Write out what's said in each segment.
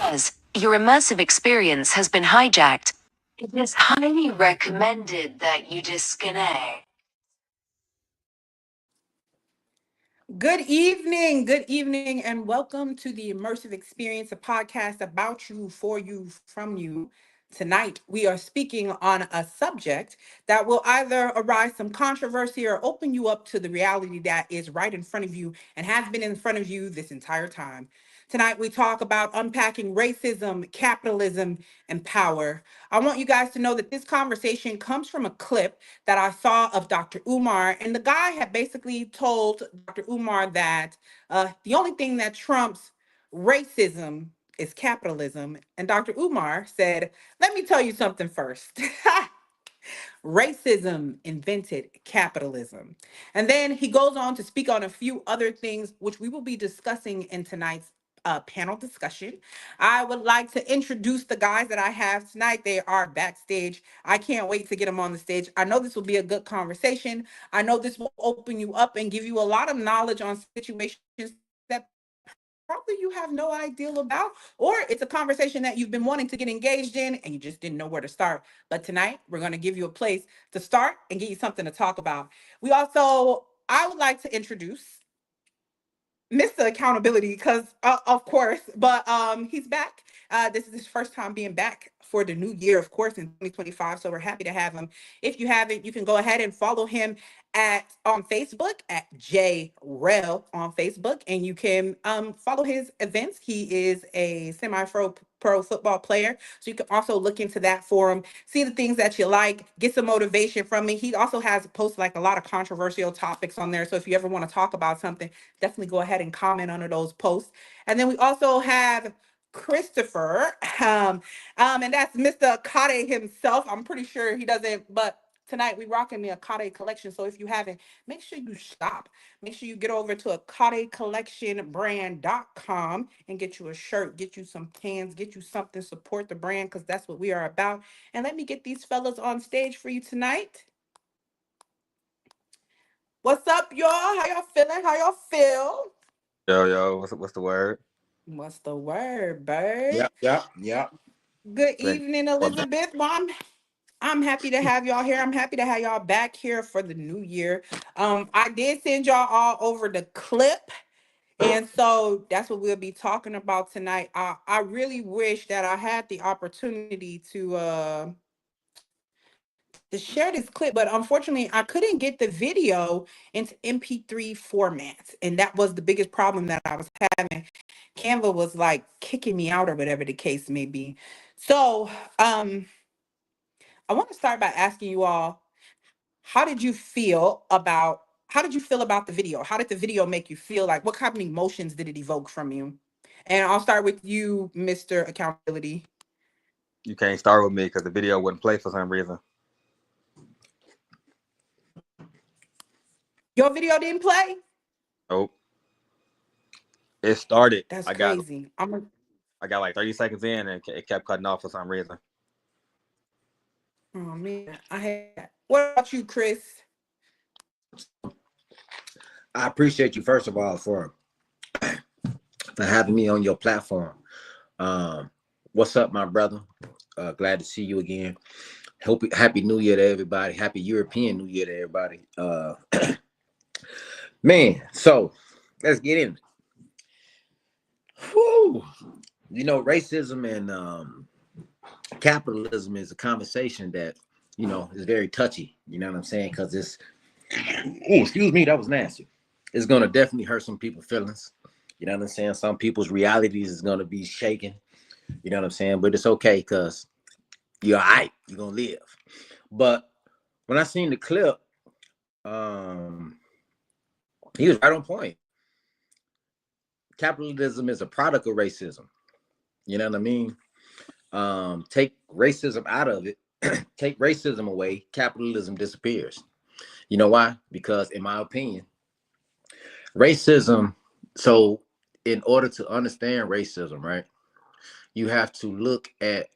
says, your immersive experience has been hijacked. It is highly recommended that you disconnect. Good evening, and welcome to the Immersive Experience, a podcast about you, for you, from you. Tonight, we are speaking on a subject that will either arise some controversy or open you up to the reality that is right in front of you and has been in front of you this entire time. Tonight, we talk about unpacking racism, capitalism, and power. I want you guys to know that this conversation comes from a clip that I saw of Dr. Umar, and the guy had basically told Dr. Umar that the only thing that trumps racism is capitalism. And Dr. Umar said, let me tell you something first. Racism invented capitalism. And then he goes on to speak on a few other things, which we will be discussing in tonight's panel discussion. I would like to introduce the guys that I have tonight. They are backstage. I can't wait to get them on the stage. I know this will be a good conversation. I know this will open you up and give you a lot of knowledge on situations that probably you have no idea about, or it's a conversation that you've been wanting to get engaged in and you just didn't know where to start. But tonight, we're going to give you a place to start and give you something to talk about. I would like to introduce Mr. Accountability because, of course, but he's back. This is his first time being back for the new year, of course, in 2025. So we're happy to have him. If you haven't, you can go ahead and follow him at on Facebook at JRel on Facebook, and you can follow his events. He is a semi-pro football player, so you can also look into that for him, see the things that you like, get some motivation from me. He also has posted like a lot of controversial topics on there, so if you ever want to talk about something, definitely go ahead and comment under those posts. And then we also have Christopher, and that's Mr. Akade himself. I'm pretty sure he doesn't, but tonight we rocking the Akade collection. So if you haven't, make sure you stop. Make sure you get over to akadecollectionbrand.com and get you a shirt, get you some pants, get you something, support the brand, because that's what we are about. And let me get these fellas on stage for you tonight. What's up, y'all? How y'all feeling? How y'all feel? Yo, what's the word? What's the word, bird? Yep. Good Ready evening, for the Elizabeth. I'm happy to have y'all here. I'm happy to have y'all back here for the new year. I did send y'all all over the clip, and so that's what we'll be talking about tonight. I really wish that I had the opportunity to share this clip, but unfortunately, I couldn't get the video into MP3 formats, and that was the biggest problem that I was having. Canva was like kicking me out or whatever the case may be. So, I want to start by asking you all, how did you feel about the video? How did the video make you feel? Like, what kind of emotions did it evoke from you? And I'll start with you, Mr. Accountability. You can't start with me because the video wouldn't play for some reason. Your video didn't play? Nope. It started. That's I got crazy. I got like 30 seconds in and it kept cutting off for some reason. Oh man, I had. What about you, Chris? I appreciate you first of all for having me on your platform. What's up, my brother? Glad to see you again. Happy New Year to everybody. Happy European New Year to everybody. Man, so let's get in. Whew. You know, racism and capitalism is a conversation that is very touchy. You know what I'm saying? Because excuse me, that was nasty. It's gonna definitely hurt some people's feelings. You know what I'm saying? Some people's realities is gonna be shaken. You know what I'm saying? But it's okay because you're all right. You're gonna live. But when I seen the clip, he was right on point. Capitalism is a product of racism. You know what I mean? Take racism out of it, take racism away, capitalism disappears. You know why? Because in my opinion, racism, so in order to understand racism, right, you have to look at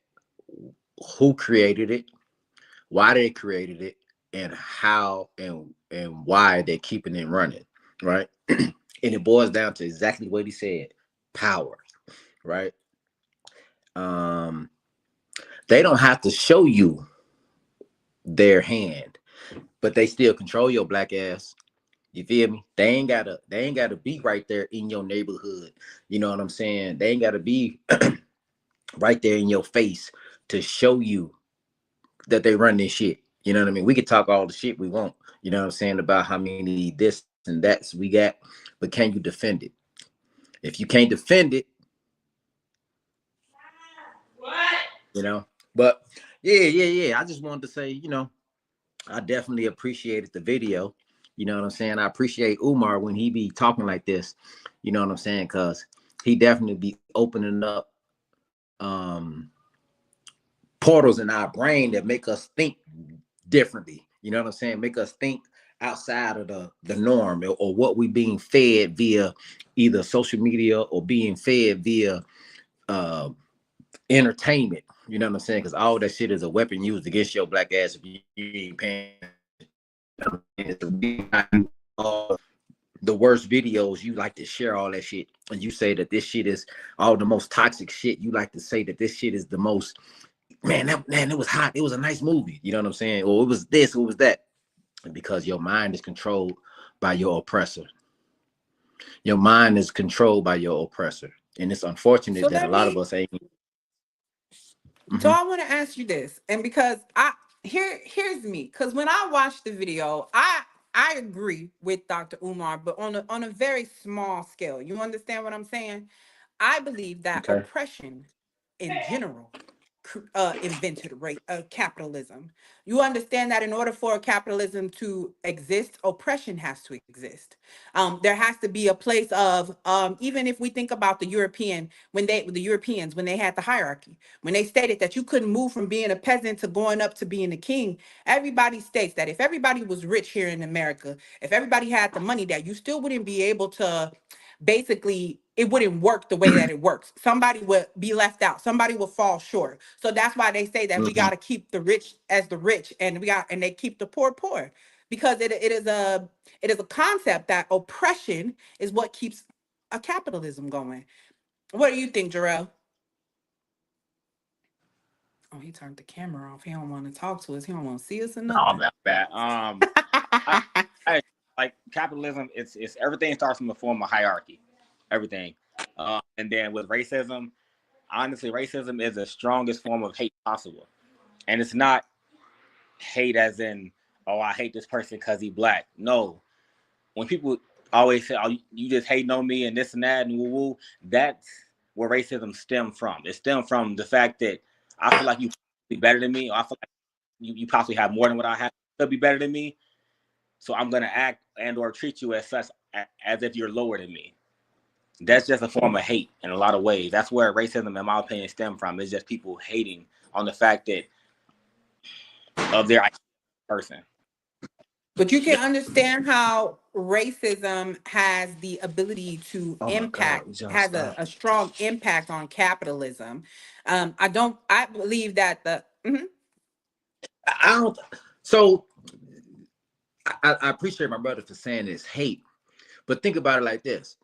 who created it, why they created it, and how and why they're keeping it running, right? And it boils down to exactly what he said: power, right? um, they don't have to show you their hand, but they still control your black ass. You feel me? They ain't gotta be right there in your neighborhood. You know what I'm saying? They ain't gotta be right there in your face to show you that they run this shit. You know what I mean? We could talk all the shit we want, you know what I'm saying, about how many this and that's we got, but can you defend it? If you can't defend it, you know. But yeah. I just wanted to say, I definitely appreciated the video. You know what I'm saying? I appreciate Umar when he be talking like this. You know what I'm saying? Because he definitely be opening up um portals in our brain that make us think differently. You know what I'm saying? Make us think outside of the norm, or what we being fed via either social media or being fed via uh entertainment. You know what I'm saying? Because all that shit is a weapon used against your black ass if you ain't paying the worst videos. You like to share all that shit, and you say that this shit is all the most toxic shit. You like to say that this shit is the most, man, it was hot, it was a nice movie. You know what I'm saying? Or it was this, it was that. And because your mind is controlled by your oppressor. Your mind is controlled by your oppressor. And it's unfortunate So that a let lot of me. us ain't. So Mhm. I want to ask you this, and because here's me, because when I watched the video, I agree with Dr. Umar, but on a very small scale. You understand what I'm saying? I believe that Okay. oppression in general invented capitalism. You understand that in order for capitalism to exist, oppression has to exist. There has to be a place of, even if we think about the Europeans, when they had the hierarchy, when they stated that you couldn't move from being a peasant to going up to being a king. Everybody states that if everybody was rich here in America, if everybody had the money, that you still wouldn't be able to, basically it wouldn't work the way that it works. Somebody would be left out, somebody will fall short. So that's why they say that we got Mhm. to keep the rich as the rich, and they keep the poor poor, because it is a concept that oppression is what keeps a capitalism going. What do you think, Jarrell? Oh, he turned the camera off. He don't want to talk to us. He don't want to see us or Oh, nothing. that's bad. I, I like capitalism. It's everything starts from a form of hierarchy, everything, and then with racism, honestly, racism is the strongest form of hate possible, and it's not hate as in, oh, I hate this person because he black. No, when people always say, oh, you just hating on me and this and that and woo woo, that's where racism stemmed from. It stemmed from the fact that I feel like you be better than me, or I feel like you possibly have more than what I have to be better than me. So I'm gonna act and or treat you as such, as if you're lower than me. That's just a form of hate in a lot of ways. That's where racism, in my opinion, stem from. It's just people hating on the fact that of their person. But you can understand how racism has the ability to Oh my God, impact, we just has a, stop. a strong impact on capitalism. I believe that Mhm. I don't. So I appreciate my brother for saying it's hate, but think about it like this: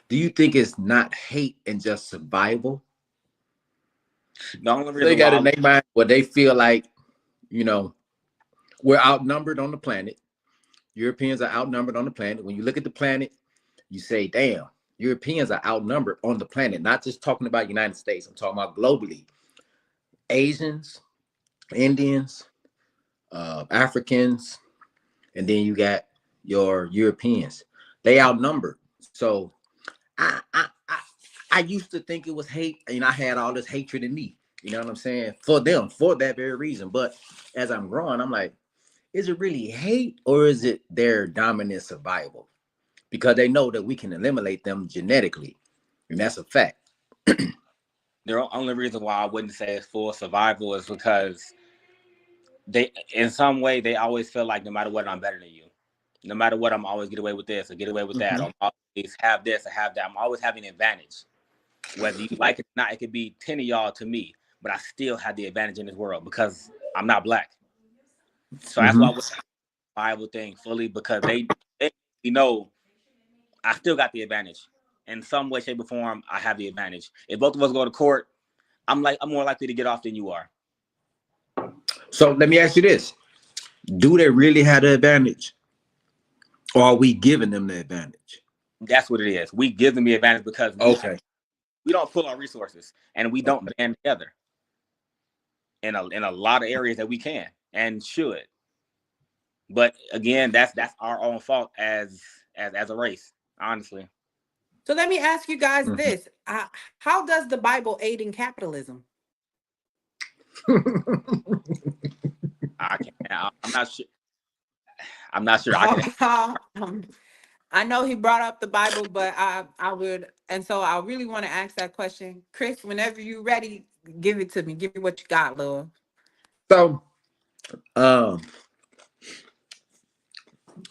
do you think it's not hate and just survival? The only They reason got in why their mind where they feel like, you know, we're outnumbered on the planet. Europeans are outnumbered on the planet. When you look at the planet, you say, damn, Europeans are outnumbered on the planet. Not just talking about United States. I'm talking about globally. Asians, Indians, Africans, and then you got your Europeans. They outnumbered. So I used to think it was hate, and I had all this hatred in me. You know what I'm saying? For them, for that very reason. But as I'm growing, I'm like, is it really hate, or is it their dominant survival? Because they know that we can eliminate them genetically, and that's a fact. the only reason why I wouldn't say it's full survival is because they, in some way, they always feel like no matter what, I'm better than you. No matter what, I'm always get away with this or get away with that. Mm-hmm. I'm always have this or have that. I'm always having an advantage. Whether you like it or not, it could be 10 of y'all to me, but I still have the advantage in this world because I'm not black. So that's why I Mm-hmm. would Bible thing fully, because they know I still got the advantage in some way, shape, or form, I have the advantage. If both of us go to court, I'm more likely to get off than you are. So let me ask you this: do they really have the advantage, or are we giving them the advantage? That's what it is. We give them the advantage because we don't pull our resources and we don't band together in a lot of areas that we can and should. But again, that's our own fault as a race, honestly. So let me ask you guys this: how does the Bible aid in capitalism? I can't. I'm not sure. I'm not sure. I can. I know he brought up the Bible, but I would, and so I really want to ask that question, Chris. Whenever you're ready, give it to me. Give me what you got, love. So,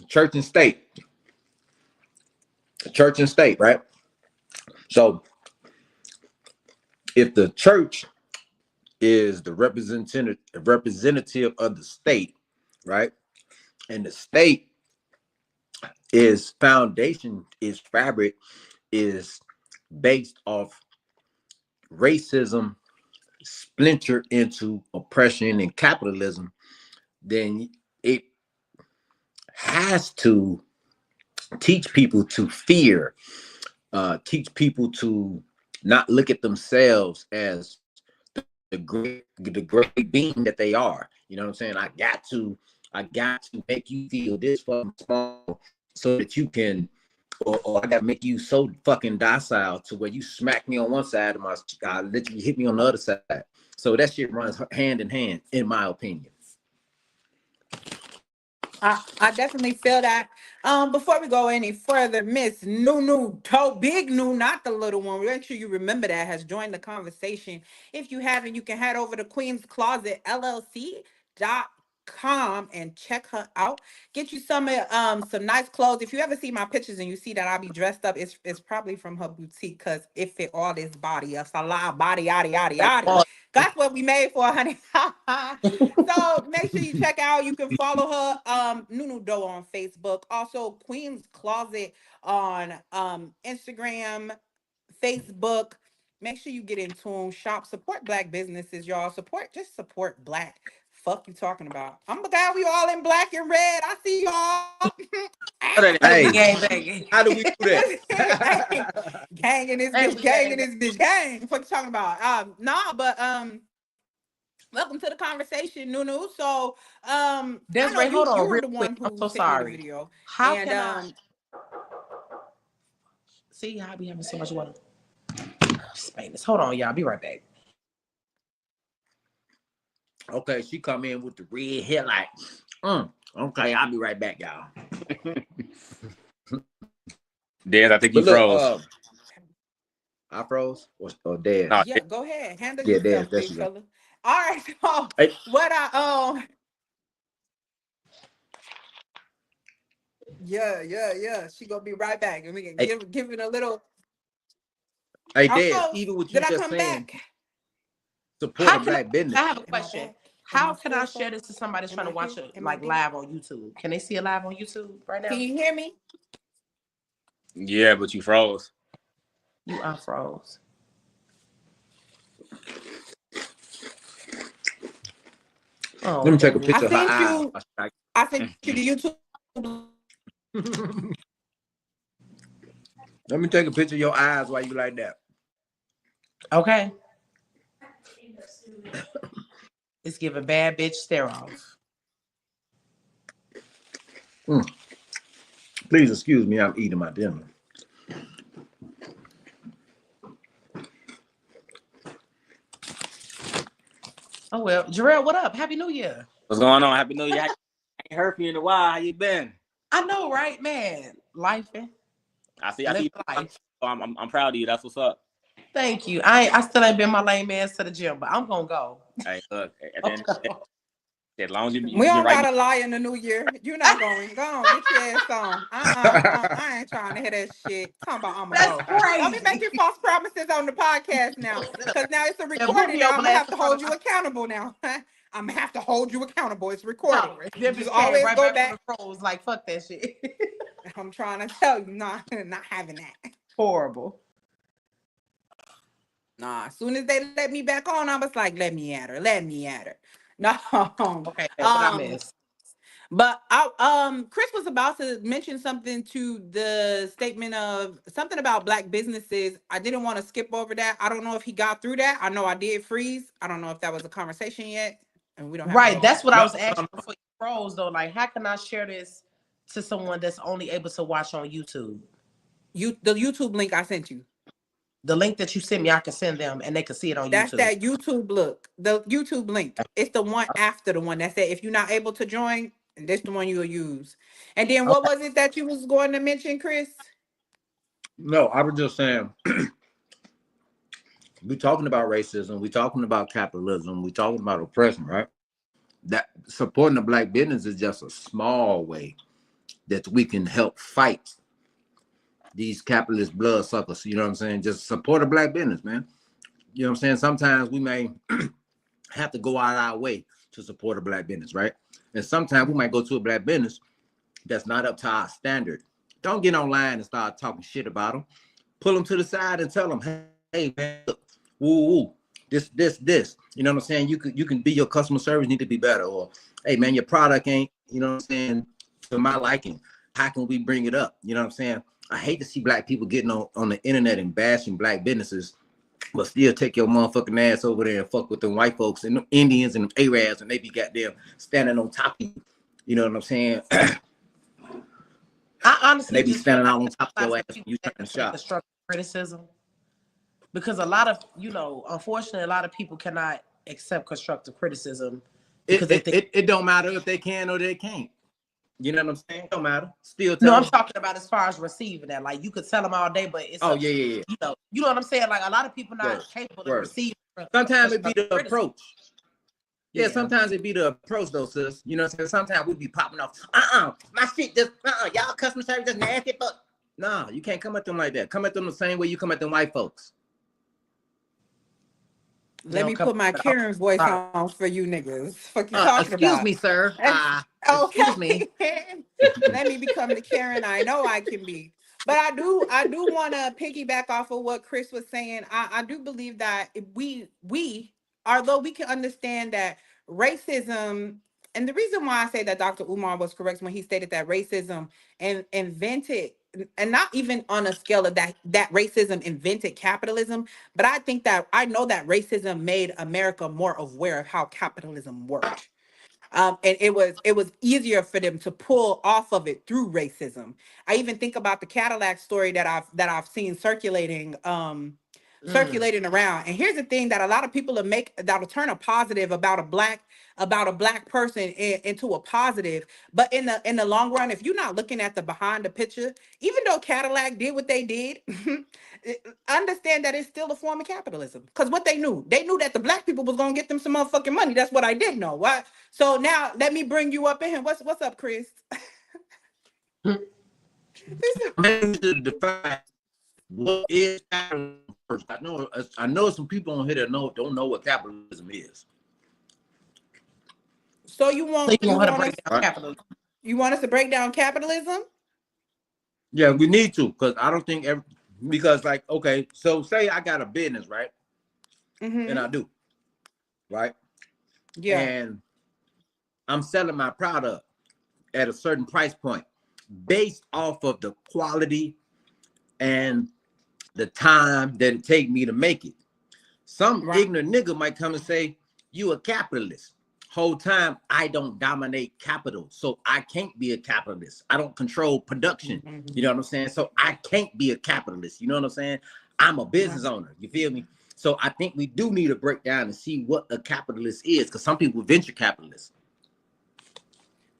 church and state, right? So, if the church is the representative of the state, right, and the state is foundation, is fabric, is based off racism splintered into oppression and capitalism, then it has to teach people to fear, teach people to not look at themselves as the great being that they are. You know what I'm saying? I got to make you feel this fucking small so that you can, or I gotta make you so fucking docile to where you smack me on one side of my, I let you hit me on the other side. So that shit runs hand in hand, in my opinion. I definitely feel that. Before we go any further, Miss Nunu, big Nunu, not the little one. Make sure you remember that has joined the conversation. If you haven't, you can head over to Queen's Closet LLC.com and check her out. Get you some nice clothes. If you ever see my pictures and you see that I be dressed up, it's probably from her boutique because it fit all this body, a salon body, yada yada yada. That's what we made for, honey. So make sure you check out. You can follow her, Nunu Doe on Facebook. Also, Queen's Closet on Instagram, Facebook. Make sure you get in tune. Shop, support Black businesses, y'all. Just support Black. Fuck you talking about? I'm the guy. We all in black and red. I see y'all. Hey, how do we do that? Gang in this bitch. Gang in this bitch. Gang. What you talking about? Welcome to the conversation, Nunu. So, Desiree, I know hold on, you were real the quick. one who I'm so sent me the sorry. video. How can I see how I be having so much water? Space. Hold on, y'all. Be right back. Okay, she come in with the red headlight. Okay, I'll be right back, y'all. Dez, I think you froze. I froze or Dez? No, Yeah, go ahead. Handle yeah, yourself, Dez, big fella. All right, so what yeah. She gonna be right back, and we can give it a little. Hey, Dez, even with you did I just come saying, back? support Black business. I have a question. How can I share this to somebody that's trying to watch it like live on YouTube? Can they see it live on YouTube right now? Can you hear me? Yeah, but you froze. You unfroze. Oh, let me take a picture of her eyes. I sent you the YouTube. Let me take a picture of your eyes while you like that. Okay. It's giving bad bitch stare off. Please excuse me, I'm eating my dinner. Oh well, Jarrell, what up? Happy New Year. What's going on? Happy New Year. I ain't heard from you in a while. How you been? I know, right, man? Lifing. I see. I'm proud of you. That's what's up. Thank you. I still ain't been my lame ass to the gym, but I'm gonna go. Hey, look, at the end of the day, as long as you we don't right gotta lie in the new year. You're not going. Go on, get your ass on. I ain't trying to hear that shit. Talking about I'm gonna go. Crazy. Don't be making false promises on the podcast now, because now it's a recording. Now I'm gonna have to hold you accountable. Now I'm gonna have to hold you accountable. It's recording. No, just always go back. Like fuck that shit. I'm trying to tell you, not having that. Horrible. Nah, as soon as they let me back on, I was like, let me at her, let me at her. No. Okay, what I um, missed? but Chris was about to mention something to the statement of something about black businesses. I didn't want to skip over that. I don't know if he got through that. I know I did freeze. I don't know if that was a conversation yet, and we don't have Right, no. that's what I No, was asking before you froze though. Like, how can I share this to someone that's only able to watch on YouTube? The YouTube link I sent you. The link that you sent me, I can send them and they can see it on That's YouTube. that YouTube look. The YouTube link. It's the one after the one that said if you're not able to join, this the one you'll use. And then what Okay. was it that you was going to mention, Chris? no, I was just saying we talking about racism, we talking about capitalism, we talking about oppression, right? That supporting the black business is just a small way that we can help fight these capitalist bloodsuckers. You know what I'm saying? Just support a black business, man. You know what I'm saying? Sometimes we may have to go out our way to support a black business, right? And sometimes we might go to a black business that's not up to our standard. Don't get online and start talking shit about them. Pull them to the side and tell them, hey man, look, woo woo, this. You know what I'm saying? You can be your customer service need to be better, or hey man, your product ain't, you know what I'm saying, to my liking. How can we bring it up? You know what I'm saying? I hate to see black people getting on the internet and bashing black businesses, but still take your motherfucking ass over there and fuck with them white folks and them Indians and them Arabs, and they be goddamn standing on top of you. You know what I'm saying? I honestly And they be just feel standing like out on top of lots your of ass when people you that trying to take shop. constructive criticism, because a lot of, unfortunately, a lot of people cannot accept constructive criticism because they think. It don't matter if they can or they can't. You know what I'm saying? It don't matter. Still No, tell I'm them. talking about as far as receiving that. Like, you could tell them all day, but it's Oh up yeah, to yeah, yeah. you know what I'm saying. Like, a lot of people Word, not capable of word. receiving Sometimes it be constructive the criticism. approach. Yeah, Yeah. sometimes it be the approach though, sis. You know what I'm saying? Sometimes we be popping off. My shit just y'all customer service just nasty, but nah, you can't come at them like that. Come at them the same way you come at them white folks. Let me put my Karen voice on for you niggas. Fuck you talking Excuse about? me, sir. Excuse me. Okay. Let me become the Karen I know I can be. But I do want to piggyback off of what Chris was saying. I do believe that if we, although we can understand that racism, and the reason why I say that Dr. Umar was correct when he stated that racism and invented, and not even on a scale of that racism invented capitalism, but I think that I know that racism made America more aware of how capitalism worked. And it was easier for them to pull off of it through racism. I even think about the Cadillac story that I've seen circulating around. And here's the thing that a lot of people that'll turn a positive about a black person into a positive. But in the long run, if you're not looking at the behind the picture, even though Cadillac did what they did, understand that it's still a form of capitalism. Because what they knew that the black people was gonna get them some motherfucking money. That's what I did know. What? So now let me bring you up in here. What's up, Chris? Maybe we should define what is capitalism first. I know some people on here that don't know what capitalism is. So you So want you you want her to want break us down capitalism? you want us to break down capitalism? Yeah, we need to, because I don't think because like, okay, so say I got a business, right? And Mm-hmm. I do, right? Yeah. And I'm selling my product at a certain price point based off of the quality and the time that it take me to make it. Some Right. ignorant nigga might come and say, you a capitalist. Whole time I don't dominate capital, so I can't be a capitalist. I don't control production. You know what I'm saying? So I can't be a capitalist. You know what I'm saying? I'm a business owner. You feel me? So I think we do need to break down and see what a capitalist is, because some people venture capitalists.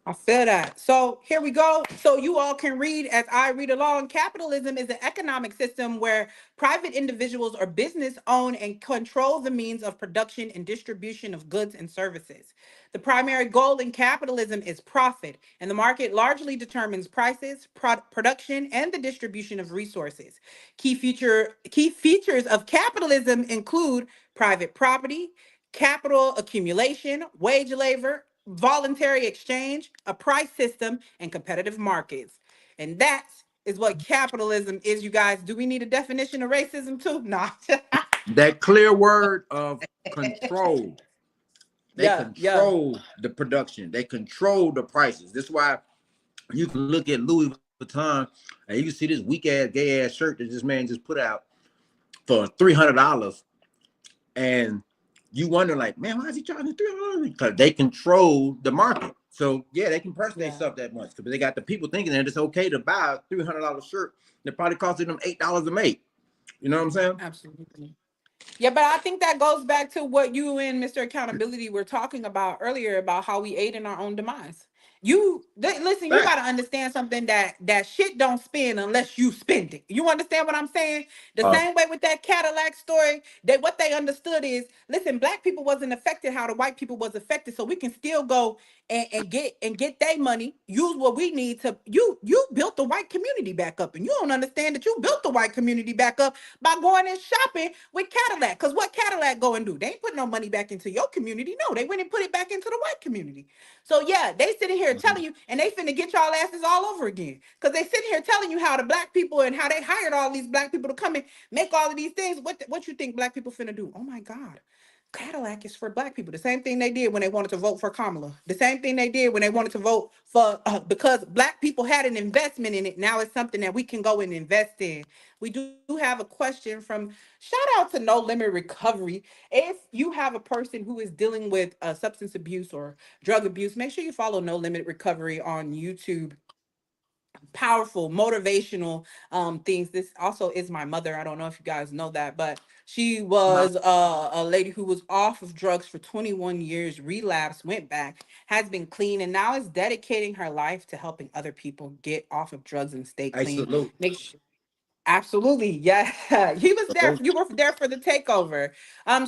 I feel that. So here we go. So you all can read as I read along. Capitalism is an economic system where private individuals or business own and control the means of production and distribution of goods and services. The primary goal in capitalism is profit, and the market largely determines prices, production, and the distribution of resources. Key features of capitalism include private property, capital accumulation, wage labor, voluntary exchange, a price system, and competitive markets. And that's is what capitalism is, you guys. Do we need a definition of racism too? No. That clear word of control. They Yeah, yeah, control the production. They control the prices. That's why you can look at Louis Vuitton and you can see this weak ass, gay ass shirt that this man just put out for $300, and you wonder like, man, why is he charging $300? Because they control the market. So yeah, they can press yeah. themselves that much because they got the people thinking that it's okay to buy a $300 shirt that probably costed them $8 to make. You know what I'm saying? Absolutely. Yeah, but I think that goes back to what you and Mr. Accountability were talking about earlier about how we aid in our own demise. Listen, you got to Fact. understand something, that shit don't spin unless you spend it. You understand what I'm saying? The Uh, same way with that Cadillac story, what they understood is, listen, black people wasn't affected how the white people was affected, so we can still go and get their money, use what we need to. You built the white community back up, and you don't understand that you built the white community back up by going and shopping with Cadillac. Because what Cadillac go and do? They ain't put no money back into your community. No, they went and put it back into the white community. So yeah, they sitting here telling you, and they finna get y'all asses all over again. Because they sitting here telling you how the black people and how they hired all these black people to come and make all of these things. What you think black people finna do? Oh my God. Cadillac is for black people. The same thing they did when they wanted to vote for Kamala. The same thing they did when they wanted to vote for, because black people had an investment in it. Now it's something that we can go and invest in. We do have a question from, shout out to No Limit Recovery. If you have a person who is dealing with substance abuse or drug abuse, make sure you follow No Limit Recovery on YouTube. Powerful motivational things. This also is my mother. I don't know if you guys know that, but she was a lady who was off of drugs for 21 years, relapsed, went back, has been clean, and now is dedicating her life to helping other people get off of drugs and stay I clean. salute. Absolutely, yeah. He was there. Salute. You were there for the takeover.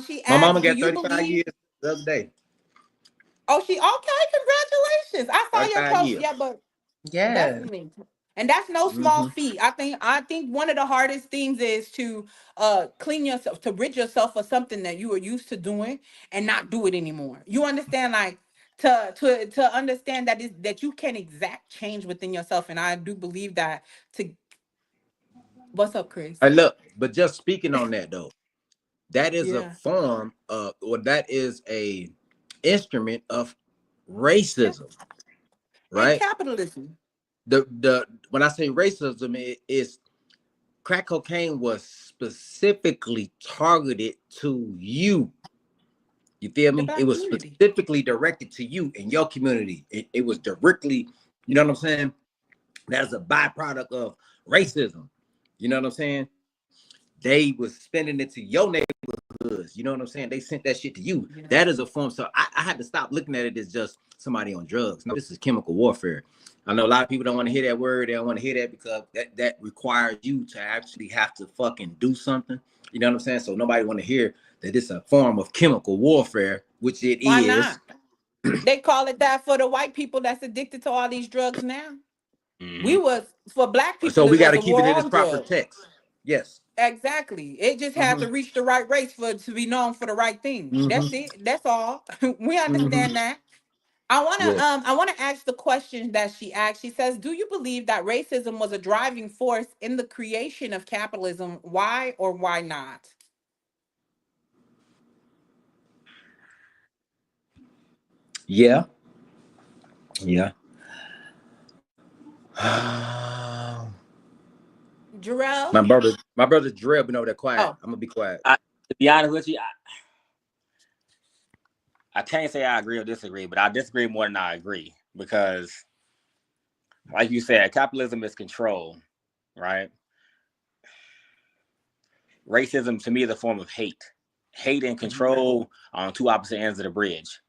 She My mama asked, do got you 35 believe? years the other day. Oh, she okay, congratulations. I saw your 35 post. years. Yeah, but Yeah. definitely. And that's no small Mm-hmm. feat. I think one of the hardest things is to clean yourself, to rid yourself of something that you were used to doing and not do it anymore. You understand, like, to understand that you can exact change within yourself. And I do believe that to what's up, Chris? Hey, look, but just speaking on that though, that is a Yeah. form of, or that is a instrument of Yeah. racism, And right? capitalism. The when I say racism, it is crack cocaine was specifically targeted to you. You feel The me? It black was community. specifically directed to you in your community. It was directly, you know what I'm saying? That's a byproduct of racism. You know what I'm saying? They was spending it to your neighborhoods. You know what I'm saying? They sent that shit to you. Yeah. That is a form. So I had to stop looking at it as just somebody on drugs. No, this is chemical warfare. I know a lot of people don't want to hear that word. They don't want to hear that because that requires you to actually have to fucking do something. You know what I'm saying? So nobody want to hear that it's a form of chemical warfare, which it Why is. not? They call it that for the white people that's addicted to all these drugs now. We Mm-hmm. was For black So people, we it got was to a keep it war in its on proper drugs. text. Yes. Exactly. It just had Mm-hmm. to reach the right race for it to be known for the right thing. Mm-hmm. That's it. That's all. We Mm-hmm. understand that. I wanna Yes. I wanna ask the question that she asked. She says, "Do you believe that racism was a driving force in the creation of capitalism? Why or why not?" Yeah. Yeah. Jarrell? My brother Dre been over there quiet. Oh, I'm gonna be quiet. To be honest with you, I can't say I agree or disagree, but I disagree more than I agree because, like you said, capitalism is control, right? Racism to me is a form of hate. Hate and control are on two opposite ends of the bridge.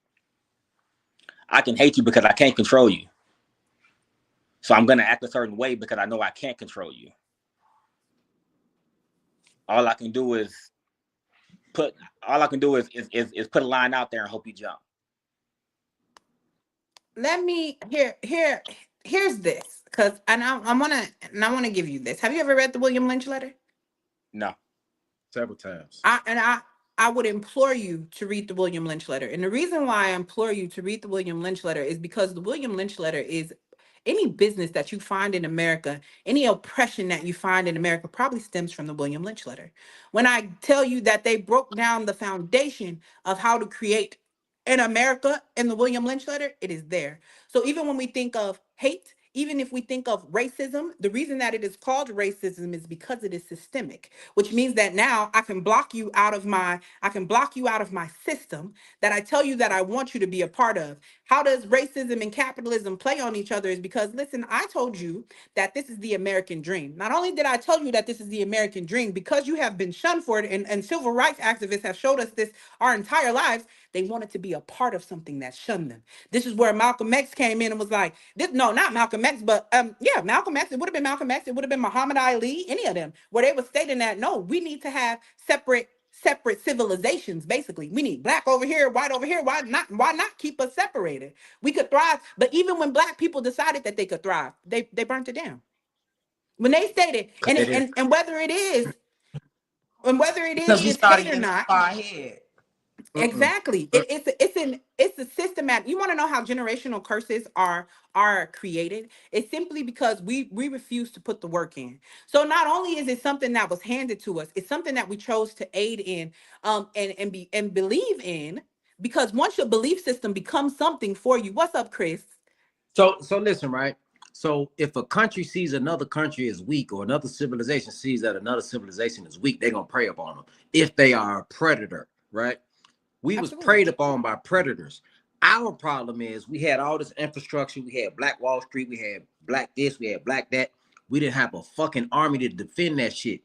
I can hate you because I can't control you. So I'm gonna act a certain way because I know I can't control you. All I can do is put put a line out there and hope you jump. let me here's this, because I wanna give you this. Have you ever read the William Lynch letter? No. Several times. I would implore you to read the William Lynch letter. And the reason why I implore you to read the William Lynch letter is because the William Lynch letter Any business that you find in America, any oppression that you find in America probably stems from the William Lynch letter. When I tell you that they broke down the foundation of how to create in America in the William Lynch letter, it is there. So even when we think of hate, even if we think of racism, the reason that it is called racism is because it is systemic, which means that now I can block you out of my system that I tell you that I want you to be a part of. How does racism and capitalism play on each other is because, listen, I told you that this is the American dream. Not only did I tell you that this is the American dream, because you have been shunned for it, and civil rights activists have showed us this our entire lives, they wanted to be a part of something that shunned them. This is where Malcolm X came in and was like, this, no, not Malcolm X, but yeah, Malcolm X. It would have been Malcolm X. It would have been Muhammad Ali, any of them, where they were stating that no, we need to have separate civilizations. Basically, we need black over here, white over here. Why not keep us separated? We could thrive. But even when black people decided that they could thrive, they burnt it down. When they stated, and It is. whether it is Because we it's started hate or getting not. far ahead. Exactly. It's a systematic. You want to know how generational curses are created? It's simply because we refuse to put the work in. So not only is it something that was handed to us, it's something that we chose to aid in, and believe in. Because once your belief system becomes something for you, what's up, Chris? So listen, right? So if a country sees another country as weak, or another civilization sees that another civilization is weak, they're gonna prey upon them if they are a predator, right? We was Absolutely. preyed upon by predators. Our problem is we had all this infrastructure. We had Black Wall Street. We had black this. We had black that. We didn't have a fucking army to defend that shit.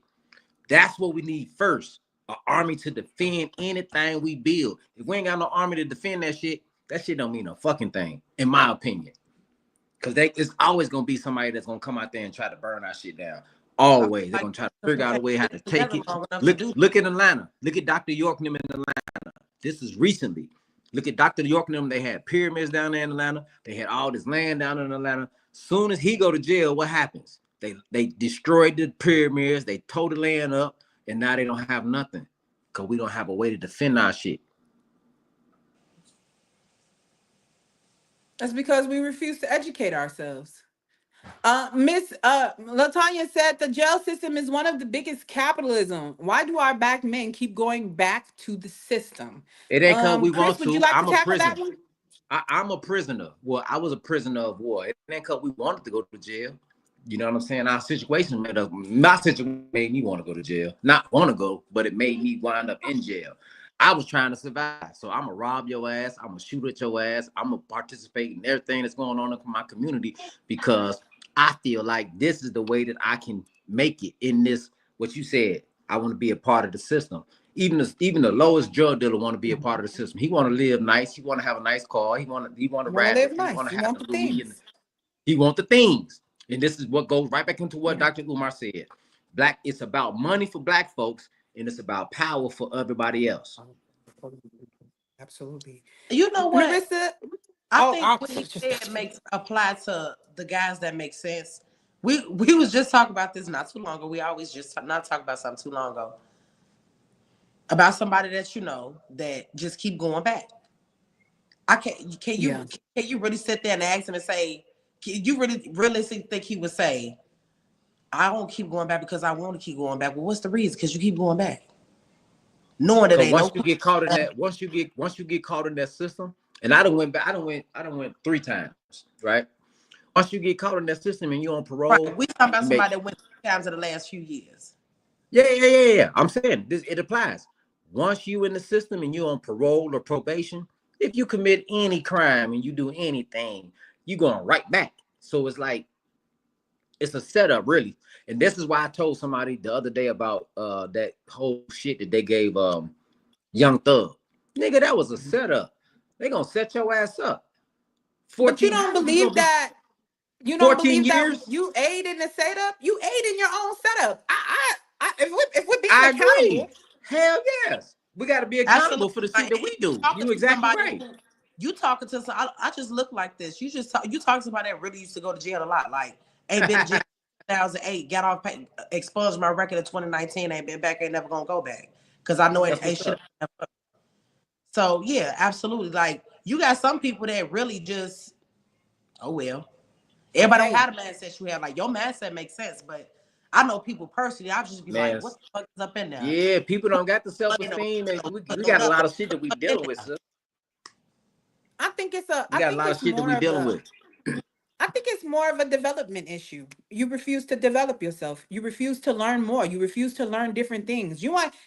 That's what we need first. An army to defend anything we build. If we ain't got no army to defend that shit don't mean a fucking thing, in my opinion. Because it's always gonna be somebody that's gonna come out there and try to burn our shit down. Always. They're gonna try to figure out a way how to take it. Look at Atlanta. Look at Dr. York and them in Atlanta. This is recently. Look at Dr. York and them. They had pyramids down there in Atlanta. They had all this land down in Atlanta. Soon as he go to jail, what happens? They destroyed the pyramids. They tore the land up, and now they don't have nothing because we don't have a way to defend our shit. That's because we refuse to educate ourselves. Miss Latanya said the jail system is one of the biggest capitalism. Why do our black men keep going back to the system? It ain't because we Chris, want would you to. like to I'm a tackle that prison. one? I'm a prisoner. Well, I was a prisoner of war. It ain't because we wanted to go to jail. You know what I'm saying? Our situation my situation made me want to go to jail. Not want to go, but it made me wind up in jail. I was trying to survive. So I'm going to rob your ass. I'm going to shoot at your ass. I'm going to participate in everything that's going on in my community because I feel like this is the way that I can make it in this, what you said. I want to be a part of the system. Even the lowest drug dealer want to be a part of the system. He want to live nice. He want to have a nice car. He want to You want to ride. live He nice. want to You have want the the Louis, and things. he want the things. And this is what goes right back into what Yeah. Dr. Umar said. It's about money for black folks, and it's about power for everybody else. Absolutely. You know what? Narissa. I Oh, think I'll what he said just makes apply to the guys that make sense. We was just talking about this not too long ago. We always just not talk about something too long ago. About somebody that you know that just keep going back. I can't. yeah. Can you really sit there and ask him and say? Can you really think he would say, "I don't keep going back because I want to keep going back"? Well, what's the reason? Because you keep going back, knowing that Because ain't once no. you get caught in that, once you get caught in that system, and I done went back, I done went 3 times, right? Once you get caught in that system and you're on parole, Right. We talking about you make somebody that went 3 times in the last few years. yeah. I'm saying this, it applies. Once you in the system and you're on parole or probation, if you commit any crime and you do anything, you're going right back. So it's like it's a setup, really. And this is why I told somebody the other day about that whole shit that they gave Young Thug. Nigga, that was a setup. They gonna set your ass up. But 14 years, you gonna be you don't 14 believe that years. you aid in the setup. You aid in your own setup. If we're being I accountable. agree. Hell yes. We got to be accountable Absolutely. for the shit Like, that and we you do. talking You to exactly somebody right. who you talking to. So I just look like this. You talk to somebody that really used to go to jail a lot. Like ain't been to jail 2008. Got off, expunged my record in 2019. Ain't been back. Ain't never gonna go back because I know it That's ain't what's shit. up. So yeah, absolutely. Like you got some people that really just oh well. Everybody Okay. don't have the mindset you have. Like your mindset makes sense, but I know people personally. I'll just be Man, like, "What the fuck is up in there?" yeah, people don't got the Money don't self-esteem. put We no got a lot nothing. of shit that we What in dealing with, there? sir. I think We got a lot of shit that we dealing with. it's more of a development issue. You refuse to develop yourself. You refuse to learn more. You refuse to learn different things.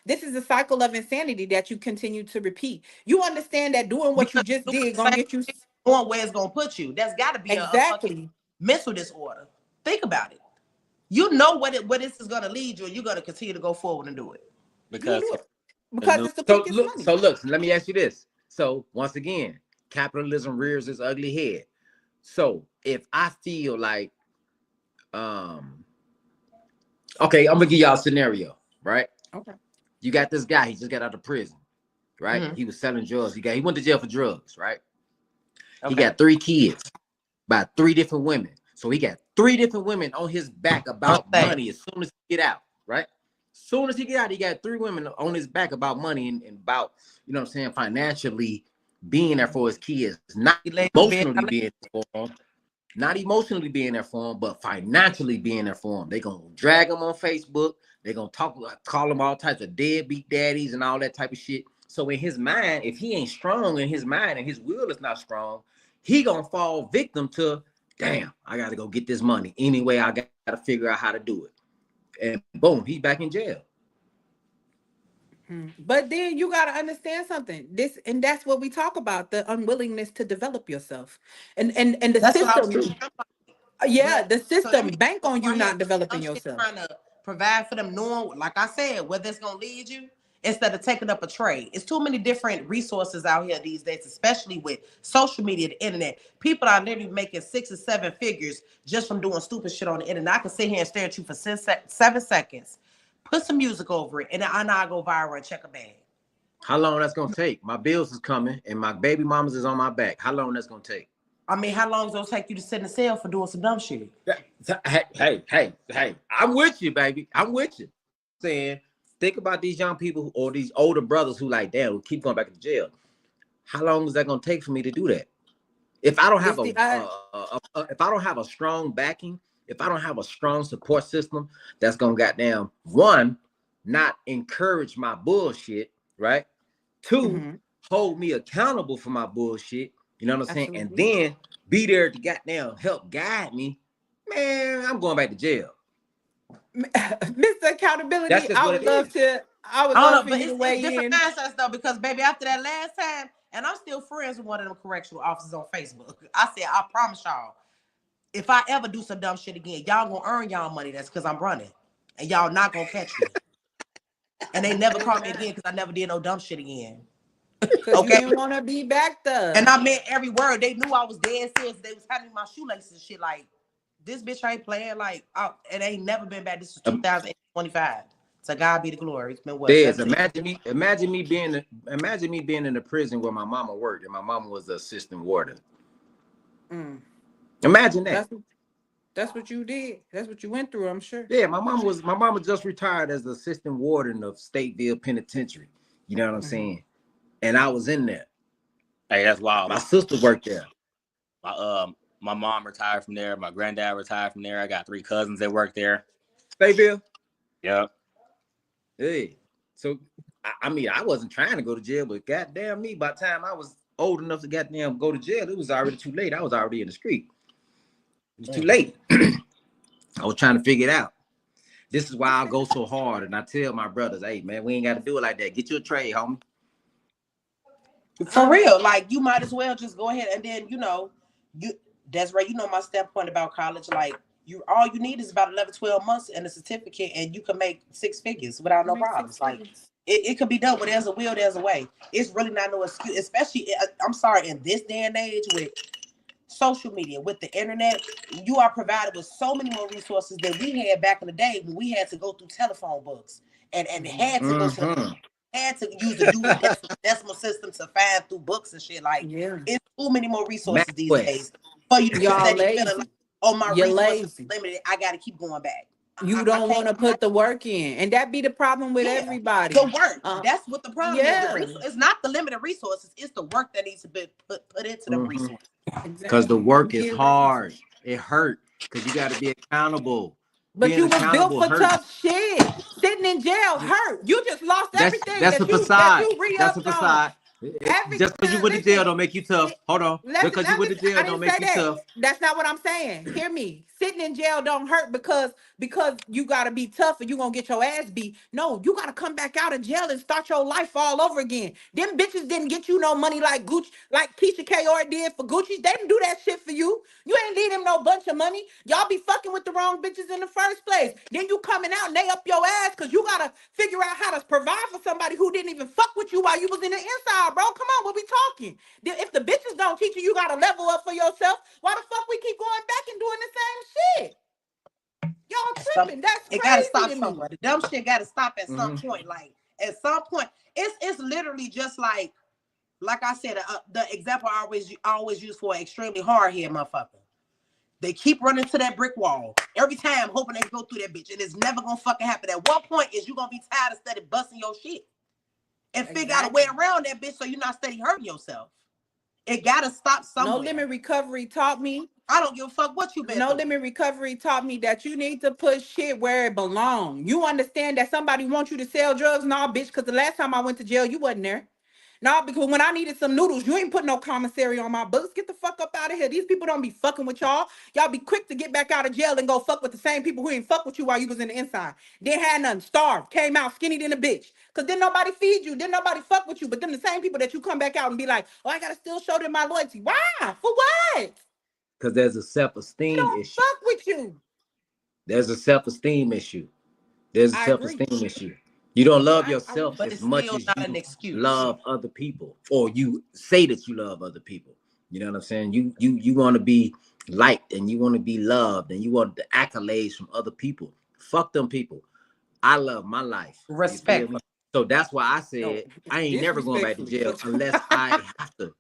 This is a cycle of insanity that you continue to repeat. You understand that doing what you Because just doing did the gonna same get you thing, going where it's gonna put you. That's got to be a fucking exactly. mental disorder. Think about it. You know where this is gonna lead you, and you're gonna continue to go forward and do it. You're gonna because do it the because new it's the So quickest look, money. let me ask you this. So once again, capitalism rears its ugly head. So if I feel like, okay, I'm gonna give y'all a scenario, right? Okay. You got this guy, he just got out of prison, right? Mm-hmm. He was selling drugs. He went to jail for drugs, right? He Okay. got 3 kids by 3 different women. So he got 3 different women on his back about money as soon as he get out, right? As soon as he get out, he got 3 women on his back about money and about, you know what I'm saying, financially being there for his kids, not emotionally being there for him, not emotionally being there for him, but financially being there for him. They gonna drag him on Facebook. They gonna call him all types of deadbeat daddies and all that type of shit. So in his mind, if he ain't strong in his mind and his will is not strong, he gonna fall victim to, damn, I gotta go get this money. Anyway, I gotta figure out how to do it. And boom, he's back in jail. But then you got to understand something. That's what we talk about, the unwillingness to develop yourself. And the That's what I was system, trying. yeah, But the so that system means bank on you right here, not developing I'm shit yourself. trying to provide for them, knowing, like I said, where that's gonna lead you instead of taking up a trade. It's too many different resources out here these days, especially with social media, the internet. People are literally making 6 or 7 figures just from doing stupid shit on the internet. I can sit here and stare at you for 7 seconds, put some music over it, and I go viral and check a bag. How long that's gonna take? My bills is coming and my baby mamas is on my back. How long that's gonna take? I mean, how long is it gonna take you to sit in the cell for doing some dumb shit? Hey, I'm with you, baby. I'm with you. Saying, think about these young people or these older brothers who like, damn, we keep going back to jail. How long is that gonna take for me to do that? If I don't have if I don't have a strong backing, if I don't have a strong support system, that's gonna goddamn one, not encourage my bullshit, right? 2, hold me accountable for my bullshit. You know what I'm saying? And then be there to goddamn help guide me. Man, I'm going back to jail. Mr. Accountability, That's just what it is. I would I don't love know, for but you to it's weigh different in. mindsets though, because baby, after that last time, and I'm still friends with one of them correctional officers on Facebook. I said, I promise y'all, if I ever do some dumb shit again, y'all gonna earn y'all money. That's because I'm running, and y'all not gonna catch me. And they never caught me again because I never did no dumb shit again. Because you Okay. didn't want to be back there. And I meant every word. They knew I was dead serious. They was handing my shoelaces and shit. Like, this bitch ain't playing. Like, it ain't never been bad. This is 2025. So God be the glory. It's been what? Imagine me being in the prison where my mama worked and my mama was the assistant warden. Imagine that. That's what you did. That's what you went through, I'm sure. Yeah, my mama just retired as the assistant warden of Stateville Penitentiary. You know what I'm saying? And I was in there. Hey, that's wild. My sister worked there. My mom retired from there. My granddad retired from there. I got 3 cousins that work there. Stateville? Yep. Hey. So I mean, I wasn't trying to go to jail, but goddamn me, by the time I was old enough to goddamn go to jail, it was already too late. I was already in the street. It was too late. I was trying to figure it out. This is why I go so hard, and I tell my brothers, "Hey, man, we ain't got to do it like that. Get you a trade, homie." For real, like you might as well just go ahead and then that's right. You know my standpoint about college. Like all you need is about 11, 12 months and a certificate, and you can make 6 figures without no problems. Like it can be done. Where there's a will, there's a way. It's really not no excuse. Especially, I'm sorry, in this day and age with social media, with the internet, you are provided with so many more resources than we had back in the day when we had to go through telephone books and had to go to had to use the decimal system to find through books and shit. Like it's too many more resources these days for you to be steady feeling like, oh, my resources are limited. I got to keep going back. You don't want to put the work in, and that be the problem with everybody. The work. That's what the problem is. It's not the limited resources. It's the work that needs to be put into them resources. Because the work is hard. It hurt because you got to be accountable. But Being you was built accountable for hurts. tough shit. Sitting in jail hurt. You just lost everything That's a that facade. you That's a re-upped on. facade. Just because you went to jail don't make you tough. Hold on. Because you went to jail I don't didn't say make you that. tough. That's not what I'm saying. Hear me. Sitting in jail don't hurt because you gotta be tough and you gonna get your ass beat. No, you gotta come back out of jail and start your life all over again. Them bitches didn't get you no money like Gucci, like Keisha Kaur did for Gucci. They didn't do that shit for you. You ain't leave them no bunch of money. Y'all be fucking with the wrong bitches in the first place. Then you coming out and they up your ass because you gotta figure out how to provide for somebody who didn't even fuck with you while you was in the inside, bro. Come on, what we talking? If the bitches don't teach you, you gotta level up for yourself. Why the fuck we keep going back and doing the same shit? Y'all tripping. That's it gotta crazy stop to me. somewhere. The dumb shit gotta stop at some point. Like at some point, it's literally just like I said, the example I always use for an extremely hard head motherfucker. They keep running to that brick wall every time, hoping they go through that bitch, and it's never gonna fucking happen. At one point, is you gonna be tired of steady busting your shit and figure out a way around that bitch so you're not steady hurting yourself. It gotta stop somewhere. No Limit Recovery taught me. I don't give a fuck what you been No through. Limit Recovery taught me that you need to put shit where it belongs. You understand that somebody wants you to sell drugs? Nah, bitch, because the last time I went to jail, you wasn't there. No, because when I needed some noodles, you ain't put no commissary on my books. Get the fuck up out of here. These people don't be fucking with y'all. Y'all be quick to get back out of jail and go fuck with the same people who ain't fuck with you while you was in the inside. Didn't have nothing, starved, came out skinny than a bitch. Because then nobody feed you, then nobody fuck with you. But then the same people that you come back out and be like, oh, I gotta still show them my loyalty. Why? For what? Because there's a They self-esteem don't issue. fuck with you. There's a self-esteem issue. There's a I agree. self-esteem issue. You don't love I yourself But as it's much still as not you an excuse. love other people, or you say that you love other people. You know what I'm saying? You want to be liked and you want to be loved and you want the accolades from other people. Fuck them people. I love my life. Respectfully. So that's why I said No, I ain't never going back to jail unless I have to.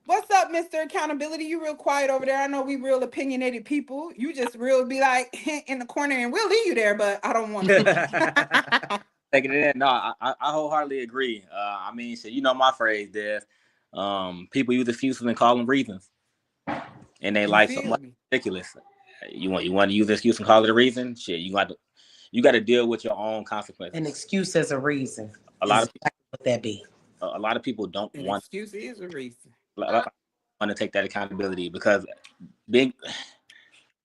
What's up, Mr. Accountability? You real quiet over there. I know we real opinionated people. You just real be like in the corner and we'll leave you there, but I don't want to. Taking it in. No, I wholeheartedly agree. I mean, shit, you know my phrase, Dev. People use excuses and call them reasons, and they like something ridiculous. You want to use the excuse and call it a reason? Shit, you got to deal with your own consequences. An excuse as a reason. A lot of people, what that be. A lot of people don't An want. Excuse is a reason. Want to take that accountability because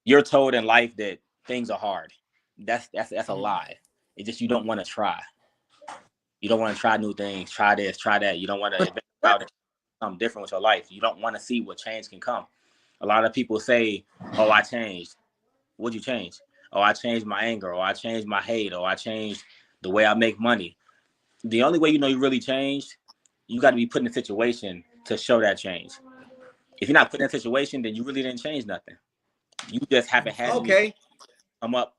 you're told in life that things are hard. That's a lie. It's just you don't want to try. You don't want to try new things. Try this, try that. You don't want to invent something different with your life. You don't want to see what change can come. A lot of people say, "Oh, I changed." What'd you change? Oh, I changed my anger. Or I changed my hate. Or I changed the way I make money. The only way you know you really changed, you got to be put in a situation to show that change. If you're not put in a situation, then you really didn't change nothing. You just haven't had to come up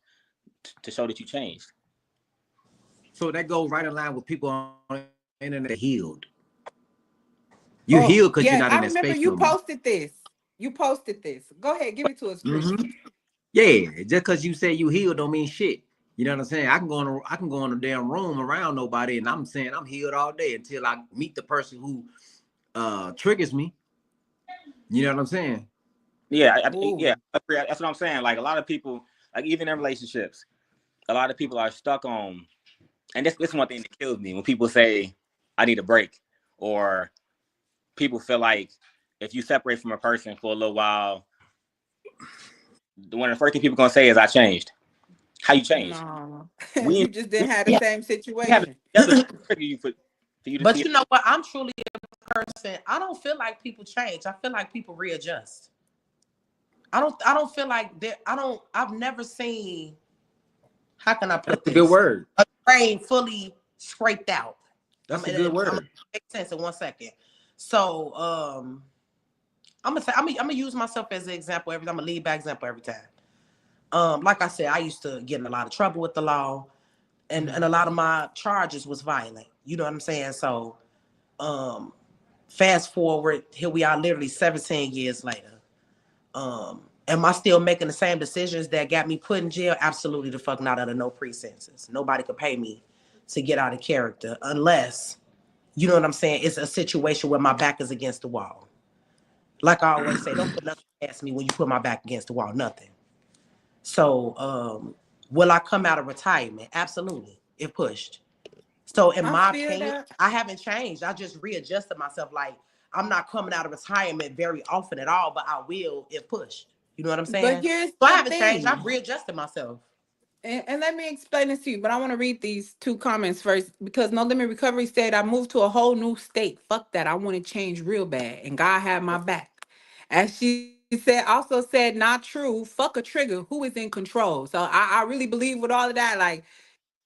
to show that you changed. So that goes right in line with people on the internet healed. You healed because you're not in that space. I remember you posted this. You posted this. Go ahead, give it to us. Yeah, just because you say you healed don't mean shit. You know what I'm saying? I can go in a damn room around nobody, and I'm saying I'm healed all day until I meet the person who triggers me. You know what I'm saying? Yeah, yeah, that's what I'm saying. Like a lot of people, like even in relationships, a lot of people are stuck on, and this is one thing that kills me when people say, "I need a break," or people feel like if you separate from a person for a little while, one of the first things people gonna say is, "I changed." How you changed? No, you just didn't have the same situation. But you know what? I'm truly a person. I don't feel like people change. I feel like people readjust. I don't feel like I've never seen, how can I put this? Good word. A brain fully scraped out. That's a good word. Make sense in 1 second. So I'm gonna use myself as an example I'm gonna lead by example every time. Like I said, I used to get in a lot of trouble with the law, and a lot of my charges was violent. You know what I'm saying? So fast forward, here we are literally 17 years later. Am I still making the same decisions that got me put in jail? Absolutely the fuck not, under no pretenses. Nobody could pay me to get out of character unless, you know what I'm saying, it's a situation where my back is against the wall. Like I always say, don't put nothing past me when you put my back against the wall. Nothing. So, will I come out of retirement? Absolutely, if pushed. So, in I my feel opinion, that. I haven't changed. I just readjusted myself. Like, I'm not coming out of retirement very often at all, but I will if pushed. You know what I'm But saying? here's So I the haven't changed. I've thing. readjusted myself. And let me explain this to you, but I want to read these two comments first because No Limit Recovery said, I moved to a whole new state. Fuck that. I want to change real bad. And God had my back. As she said, also said, not true. Fuck a trigger. Who is in control? So I really believe with all of that. Like,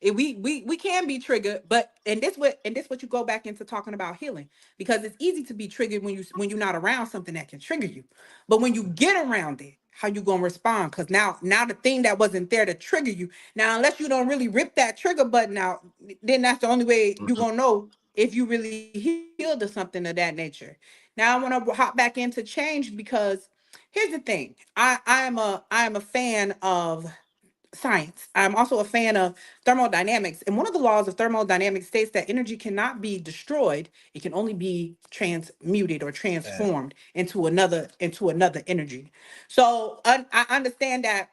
we can be triggered, but and this what you go back into talking about healing, because it's easy to be triggered when you're not around something that can trigger you, but when you get around it, how you gonna respond? Because now the thing that wasn't there to trigger you, now unless you don't really rip that trigger button out, then that's the only way you Mhm. gonna know if you really healed or something of that nature. Now I want to hop back into change because here's the thing. I am a fan of science. I'm also a fan of thermodynamics. And one of the laws of thermodynamics states that energy cannot be destroyed. It can only be transmuted or Yeah. transformed into another energy. So I understand that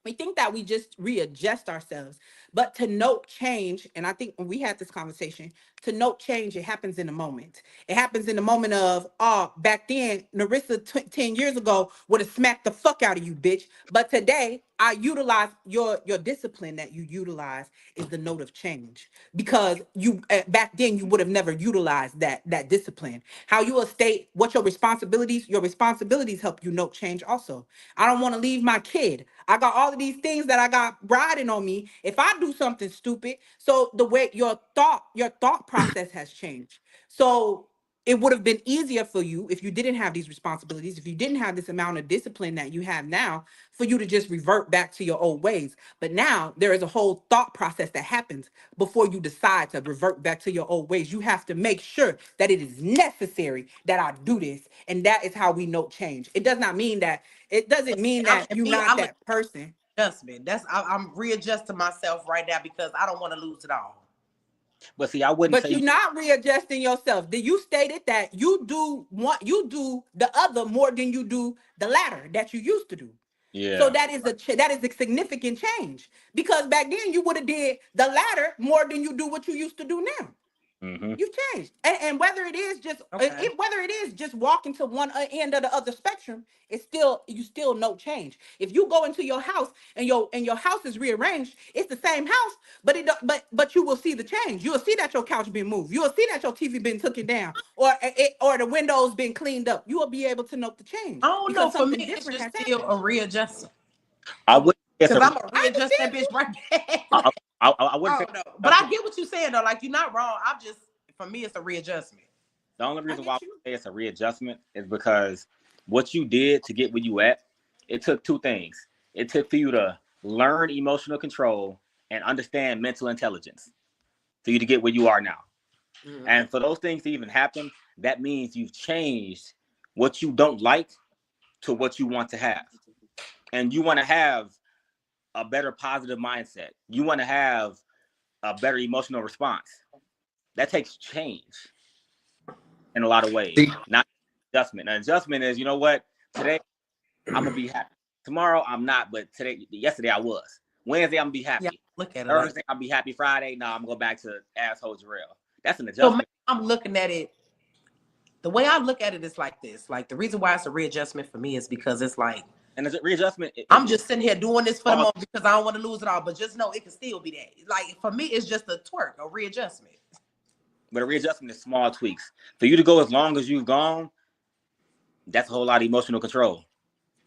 we think that we just readjust ourselves, but to note change, and I think when we had this conversation, to note change, it happens in a moment. It happens in the moment of, oh, back then Narissa 10 years ago would have smacked the fuck out of you, bitch, but today I utilize your discipline. That you utilize is the note of change, because you back then you would have never utilized that discipline. How you will state what your responsibilities help you note change also. I don't want to leave my kid. I got all of these things that I got riding on me if I do something stupid. So the way your thought process has changed. So it would have been easier for you if you didn't have these responsibilities, if you didn't have this amount of discipline that you have now, for you to just revert back to your old ways. But now there is a whole thought process that happens before you decide to revert back to your old ways. You have to make sure that it is necessary that I do this. And that is how we note change. It doesn't mean that And you're me, not I look that person. at adjustment. I'm readjusting myself right now because I don't want to lose it all. But see, I wouldn't But say you're you. not readjusting yourself. You stated that you do the other more than you do the latter that you used to do. So Yeah. that is a significant change, because back then you would have did the latter more than you do what you used to do now. Hmm. You've changed, and whether it is just Okay. whether it is just walking to one end of the other spectrum, it's still you still no change. If you go into your house and your house is rearranged, it's the same house, but you will see the change. You will see that your couch been moved. You will see that your TV been taken down, or the windows been cleaned up. You will be able to note the I change don't know. because For me, something it's different just has still happened. a readjustment. I wouldn't say it's Because a. I'm gonna I readjust that understand bitch you. right back. I, Like, I wouldn't I say don't know. But I adjustment. get what you're saying though. Like, you're not wrong. I'm just, for me, it's a readjustment. The only I reason why I get would you. say it's a readjustment is because what you did to get where you at, it took two things. It took for you to learn emotional control and understand mental intelligence for you to get where you are now. Mhm. And for those things to even happen, that means you've changed what you don't like to what you want to have. And you want to have a better positive mindset. You want to have a better emotional response. That takes change in a lot of ways, See, not adjustment. An adjustment is, you know what, today I'm gonna be happy. Tomorrow I'm not, but yesterday I was. Wednesday I'm gonna be Yeah, happy. look at it like Thursday that. I'll be happy. Friday, no, I'm gonna go back to asshole Jarrell. That's an So maybe adjustment. I'm looking at it. The way I look at it is like this. Like, the reason why it's a readjustment for me is because it's like, And as a readjustment, I'm just sitting here doing this for the all moment because I don't want to lose it all. But just know it can still be that. Like, for me, it's just a twerk, a readjustment. but a readjustment is small tweaks. For you to go as long as you've gone, that's a whole lot of emotional control,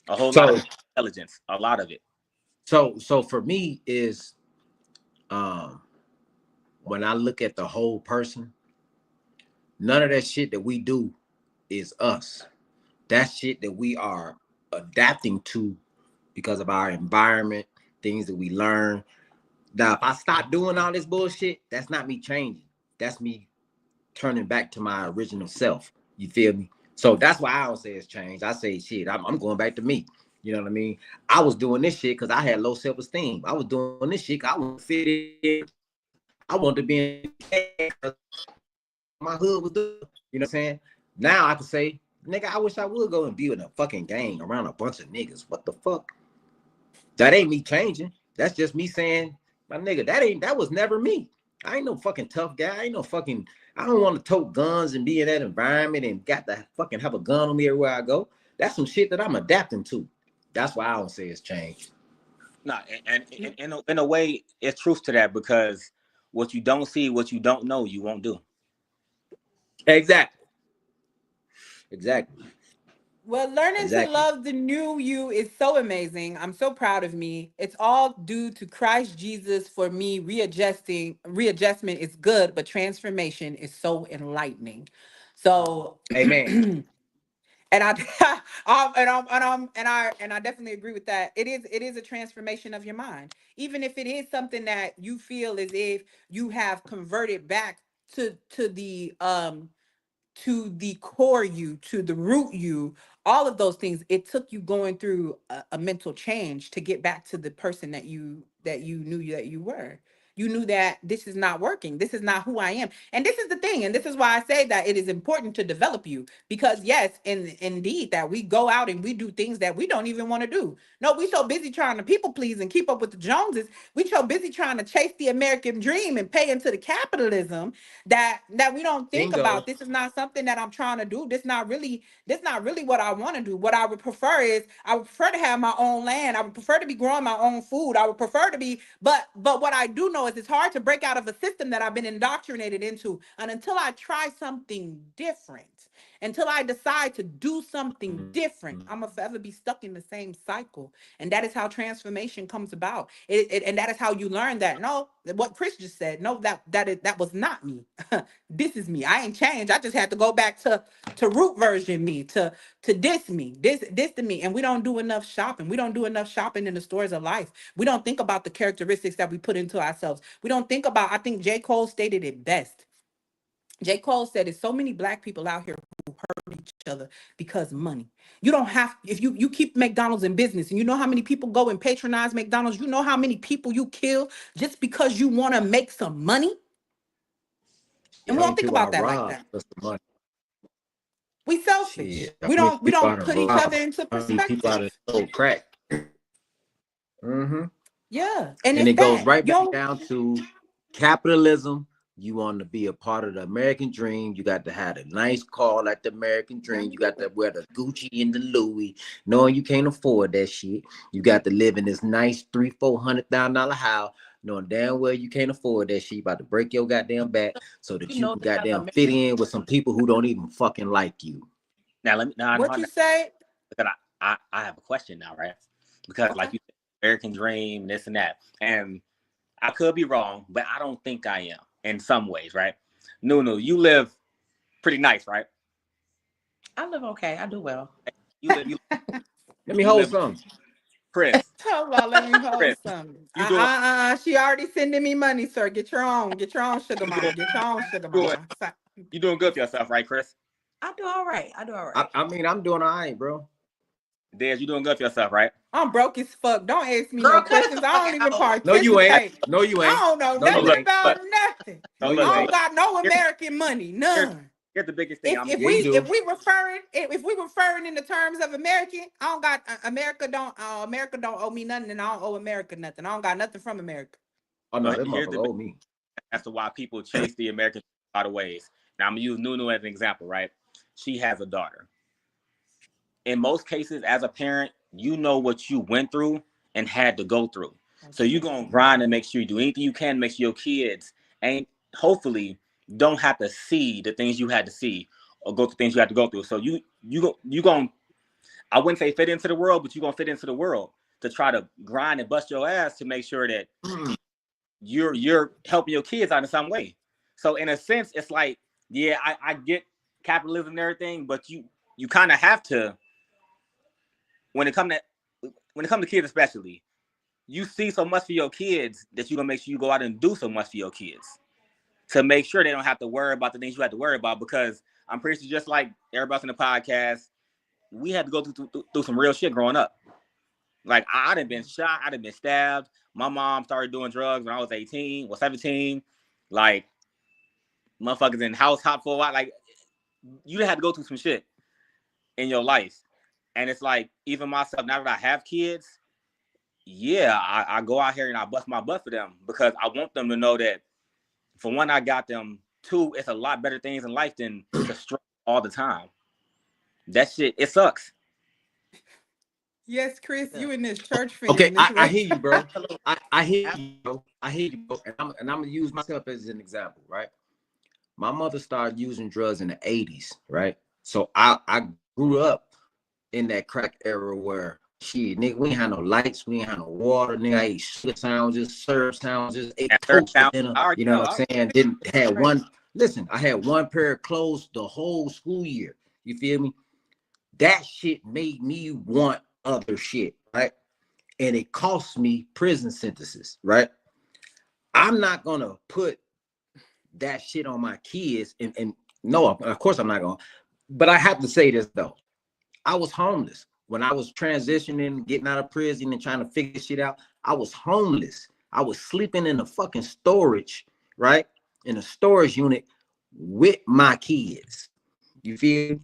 a whole lot of so intelligence, a lot of it. so for me is um when I look at the whole person, none of that shit that we do is us. That shit that we are adapting to because of our environment, things that we learn. Now, if I stop doing all this bullshit, that's not me changing. That's me turning back to my original self. You feel me? So that's why I don't say it's changed. I say shit. I'm going back to me. You know what I mean? I was doing this shit because I had low self-esteem. I was doing this shit because I wanted to fit in. I wanted to be in because my hood was doing. You know what I'm saying? Now I can say Nigga, I wish I would go and be in a fucking gang around a bunch of niggas. What the fuck? That ain't me changing. That's just me saying, my nigga, that was never me. I ain't no fucking tough guy. I ain't no fucking, I don't want to tote guns and be in that environment and got to fucking have a gun on me everywhere I go. That's some shit that I'm adapting to. That's why I don't say it's changed. No, and in a way, it's truth to that, because what you don't see, what you don't know, you won't do. Exactly. Well, learning to Exactly. love the new you is so amazing. I'm so proud of me. It's all due to Christ Jesus for me. Readjustment is good, but transformation is so enlightening. So, Amen. and I, and I definitely agree with that. It is a transformation of your mind. Even if it is something that you feel as if you have converted back to the core you, to the root you, all of those things. It took you going through a mental change to get back to the person that you knew that you were. You knew that this is not working. This is not who I am. And this is the thing. And this is why I say that it is important to develop you. Because yes, indeed, that we go out and we do things that we don't even want to do. No, we so busy trying to people please and keep up with the Joneses. We so busy trying to chase the American dream and pay into the capitalism that we don't think Bingo. about. This is not something that I'm trying to do. This not really what I want to do. What I would prefer is, I would prefer to have my own land. I would prefer to be growing my own food. I would prefer to be, but what I do know is it's hard to break out of a system that I've been indoctrinated into. And until I try something different, until I decide to do something different, I'm gonna forever be stuck in the same cycle. And that is how transformation comes about. And that is how you learn that no, what Chris just said, no, that was not me. This is me. I ain't changed. I just had to go back to root version me, to this me, this to me. And we don't do enough shopping. We don't do enough shopping in the stores of life. We don't think about the characteristics that we put into ourselves. We don't think about, I think J. Cole stated it best. J. Cole said, there's so many black people out here who hurt each other because money. You don't have, if you keep McDonald's in business and you know how many people go and patronize McDonald's, you know how many people you kill just because you want to make some money. Yeah, And how we many don't think people I about that like robbed that. for some money? We selfish. Shit. How many We people I don't done put each other robbed? into How many people I perspective. done sold crack? Mm-hmm. Yeah. And And it's it goes sad. right back Yo, down to capitalism. You want to be a part of the American dream. You got to have a nice car like the American dream. You got to wear the Gucci and the Louis, knowing you can't afford that shit. You got to live in this nice $300,000-$400,000 house, knowing damn well you can't afford that shit. You about to break your goddamn back so that You you know can they got goddamn American. fit in with some people who don't even fucking like you. Now let me what you say? because I have a question now, right? Because Okay. like you said, American dream, this and that, and I could be wrong, but I don't think I am in some ways, right? Nunu, you live pretty nice, right? I live okay. I do well. You live, you Let me you hold live, some. Chris, Talk about let me hold Chris, some. you doing, She already sending me money, sir. Get your own sugar you doing, mama. Get your own sugar doing, mama. you doing good for yourself, right, Chris? I do all right. I do all right. I mean, I'm doing all right, bro. Des, you doing good for yourself, right? I'm broke as fuck. Don't ask me no Girl, cut it questions. the I fuck don't even out. No, you ain't. participate. No, you ain't. I don't know No, So you nothing look, ain't. about look, nothing. so No, look, you I so don't ain't. look. got no Here's, American money. here's, None. here's the biggest thing. If I'm if Yeah, we you do. if we referring in the terms of American, I don't got America don't owe me nothing, and I don't owe America nothing. I don't got nothing from America. Oh no, so that here's the motherfucker big owe me. as to why people chase the American a lot of ways. Now I'm gonna use Nunu as an example, right? She has a daughter. In most cases, as a parent, you know what you went through and had to go through. That's So you're true. gonna grind and make sure you do anything you can to make sure your kids ain't hopefully don't have to see the things you had to see or go through things you had to go through. So you gonna I wouldn't say fit into the world, but you're gonna fit into the world to try to grind and bust your ass to make sure that you're helping your kids out in some way. So in a sense, it's like, yeah, I get capitalism and everything, but you kind of have to when it come to kids especially, you see so much for your kids that you're gonna make sure you go out and do so much for your kids to make sure they don't have to worry about the things you have to worry about. Because I'm pretty sure just like everybody in the podcast, we had to go through some real shit growing up. Like I done been shot, I done been stabbed. My mom started doing drugs when I was 18 or 17. Like motherfuckers in house hop for a while. Like you had to go through some shit. in your life. And it's like, even myself, now that I have kids, yeah, I go out here and I bust my butt for them because I want them to know that, for one, I got them. Two, it's a lot better things in life than to struggle all the time. That shit, it sucks. Yes, Chris, Yeah. you in this church Okay, fan. This I way. hear you, bro. I hear you, bro. I hear you, bro. And I'm gonna use myself as an example, right? My mother started using drugs in the 80s, right? So I grew up in that crack era where shit, nigga, we ain't had no lights, we ain't had no water, nigga. I ate sugar sandwiches, syrup sandwiches, ate And third toast for down, dinner. I already You know know. what I'm saying? Didn't have one. Listen, I had one pair of clothes the whole school year. You feel me? That shit made me want other shit, right? And it cost me prison sentences, right? I'm not gonna put that shit on my kids, and no, of course I'm not gonna. But I have to say this though. I was homeless when I was transitioning, getting out of prison and trying to figure shit out. I was homeless. I was sleeping in the fucking storage, right? In a storage unit with my kids. You feel me?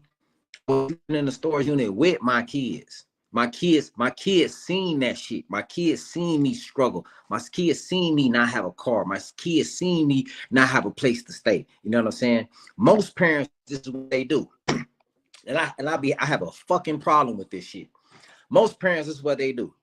I was sleeping in the storage unit with my kids. My kids seen that shit. My kids seen me struggle. My kids seen me not have a car. My kids seen me not have a place to stay. You know what I'm saying? Most parents, this is what they do. And I have a fucking problem with this shit. Most parents, this is what they do.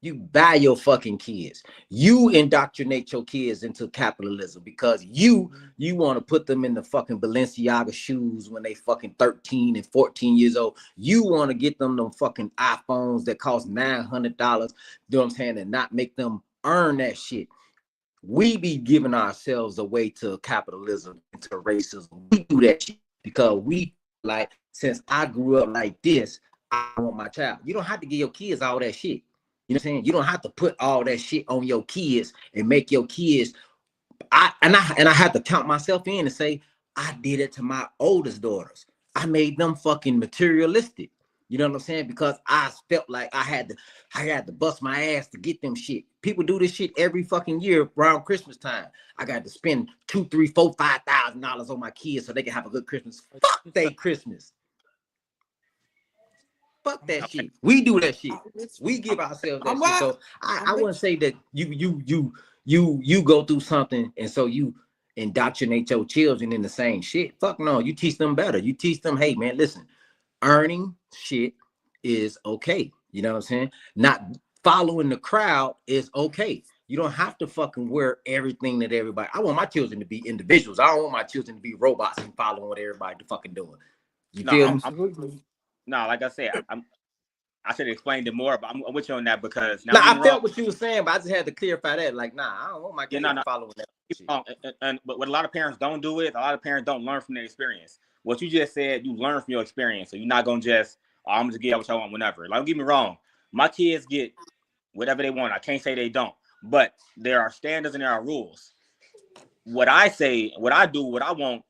You buy your fucking kids. You indoctrinate your kids into capitalism because you want to put them in the fucking Balenciaga shoes when they fucking 13 and 14 years old. You want to get them fucking iPhones that cost $900, you know what I'm saying, and not make them earn that shit. We be giving ourselves away to capitalism, into racism. We do that shit because we like, since I grew up like this, I want my child. You don't have to give your kids all that shit. You know what I'm saying? You don't have to put all that shit on your kids and make your kids. I have to count myself in and say I did it to my oldest daughters. I made them fucking materialistic. You know what I'm saying? Because I felt like I had to bust my ass to get them shit. People do this shit every fucking year around Christmas time. I got to spend $2, $3, $4, $5,000 on my kids so they can have a good Christmas. Fuck they Christmas. Fuck that shit. We do that shit. We give ourselves that I'm shit. up. So I I'm wouldn't say that you go through something and so you indoctrinate your children in the same shit. Fuck no. You teach them better. You teach them, hey man, listen, earning shit is okay. You know what I'm saying? Not following the crowd is okay. You don't have to fucking wear everything that everybody. I want my children to be individuals. I don't want my children to be robots and following what everybody fucking doing. You No, feel me? Absolutely. no, like I said, I should have explained it more, but I'm with you on that because now Now don't get I me wrong. felt what you were saying, but I just had to clarify that. Like, nah, I don't want my Yeah, kids no, no. following that shit. But what a lot of parents don't do is a lot of parents don't learn from their experience. What you just said, you learn from your experience. So you're not gonna just, oh, I'm just get what I want whenever. Like, don't get me wrong. My kids get whatever they want. I can't say they don't, but there are standards and there are rules. What I say, what I do, what I want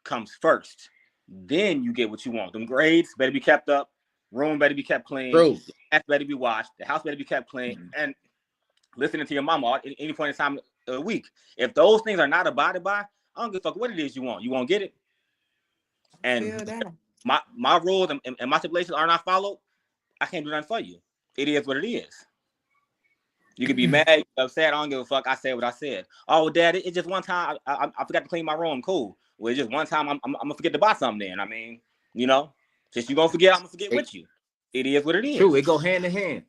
comes first. Then you get what you want. Them grades better be kept up. Room better be kept clean. True. The house better be washed. The house better be kept clean. And listening to your mama at any point in time of the week. If those things are not abided by, I don't give a fuck what it is you want. You won't get it. And Feel that. my rules and my stipulations are not followed, I can't do nothing for you. It is what it is. You can be mad, you upset. I don't give a fuck. I said what I said. Oh, Dad, it's just one time. I forgot to clean my room. Cool. Well, it's just one time. I'm gonna forget to buy something. Then I mean, you know, since you gonna forget, I'm gonna forget with you. It is what it True. is. It go hand in hand.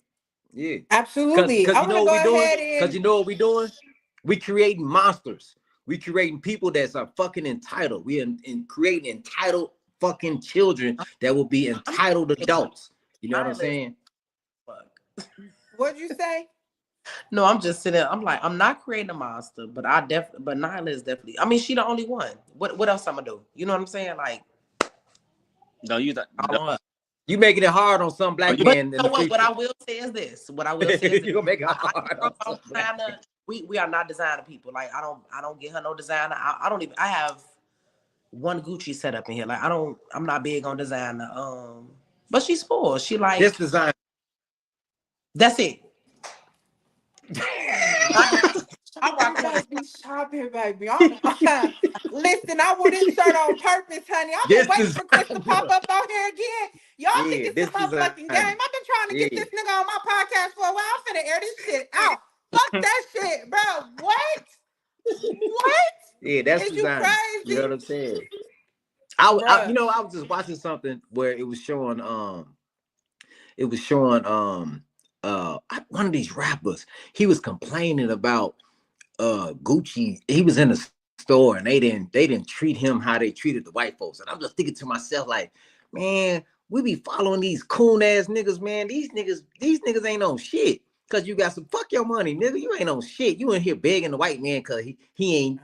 Yeah. Absolutely. Cause I you want know to what we go doing? ahead Cause and you know what we doing? We creating monsters. We creating people that's are fucking entitled. We in creating entitled fucking children that will be entitled adults. You know what I'm saying? Fuck. what'd you say? No, I'm just sitting. I'm like, I'm not creating a monster, but but Nyla is definitely. I mean, she the only one. What else I'm gonna do? You know what I'm saying? Like, Don't use that. You making it hard on some black but men you in know the what? What future. I will say is this. What I will say is this. You gonna make it I hard grew on up on some black designer. We are not designer people. Like, I don't get her no designer. I don't even. I have one Gucci set up in here. Like, I'm not big on designer. But she's spoiled. She This like, design. that's it. I rock I'm with it. just be shopping, baby. Listen, I wore this shirt on purpose, honey. I've been This waiting for Chris to pop designer. up out here again. Y'all think Yeah, it's a this motherfucking game. designer. I've been trying to get Yeah. this nigga on my podcast for a while. I'm finna air this shit out. Fuck that shit, bro. What? What? Yeah, that's Is you designer. You know crazy? what I'm saying? Bruh. I was just watching something where it was showing one of these rappers. He was complaining about Gucci. He was in the store and they didn't treat him how they treated the white folks. And I'm just thinking to myself, like, man, we be following these coon ass niggas, man. These niggas ain't on shit. Cause you got some fuck your money, nigga. You ain't on shit. You in here begging the white man cause he ain't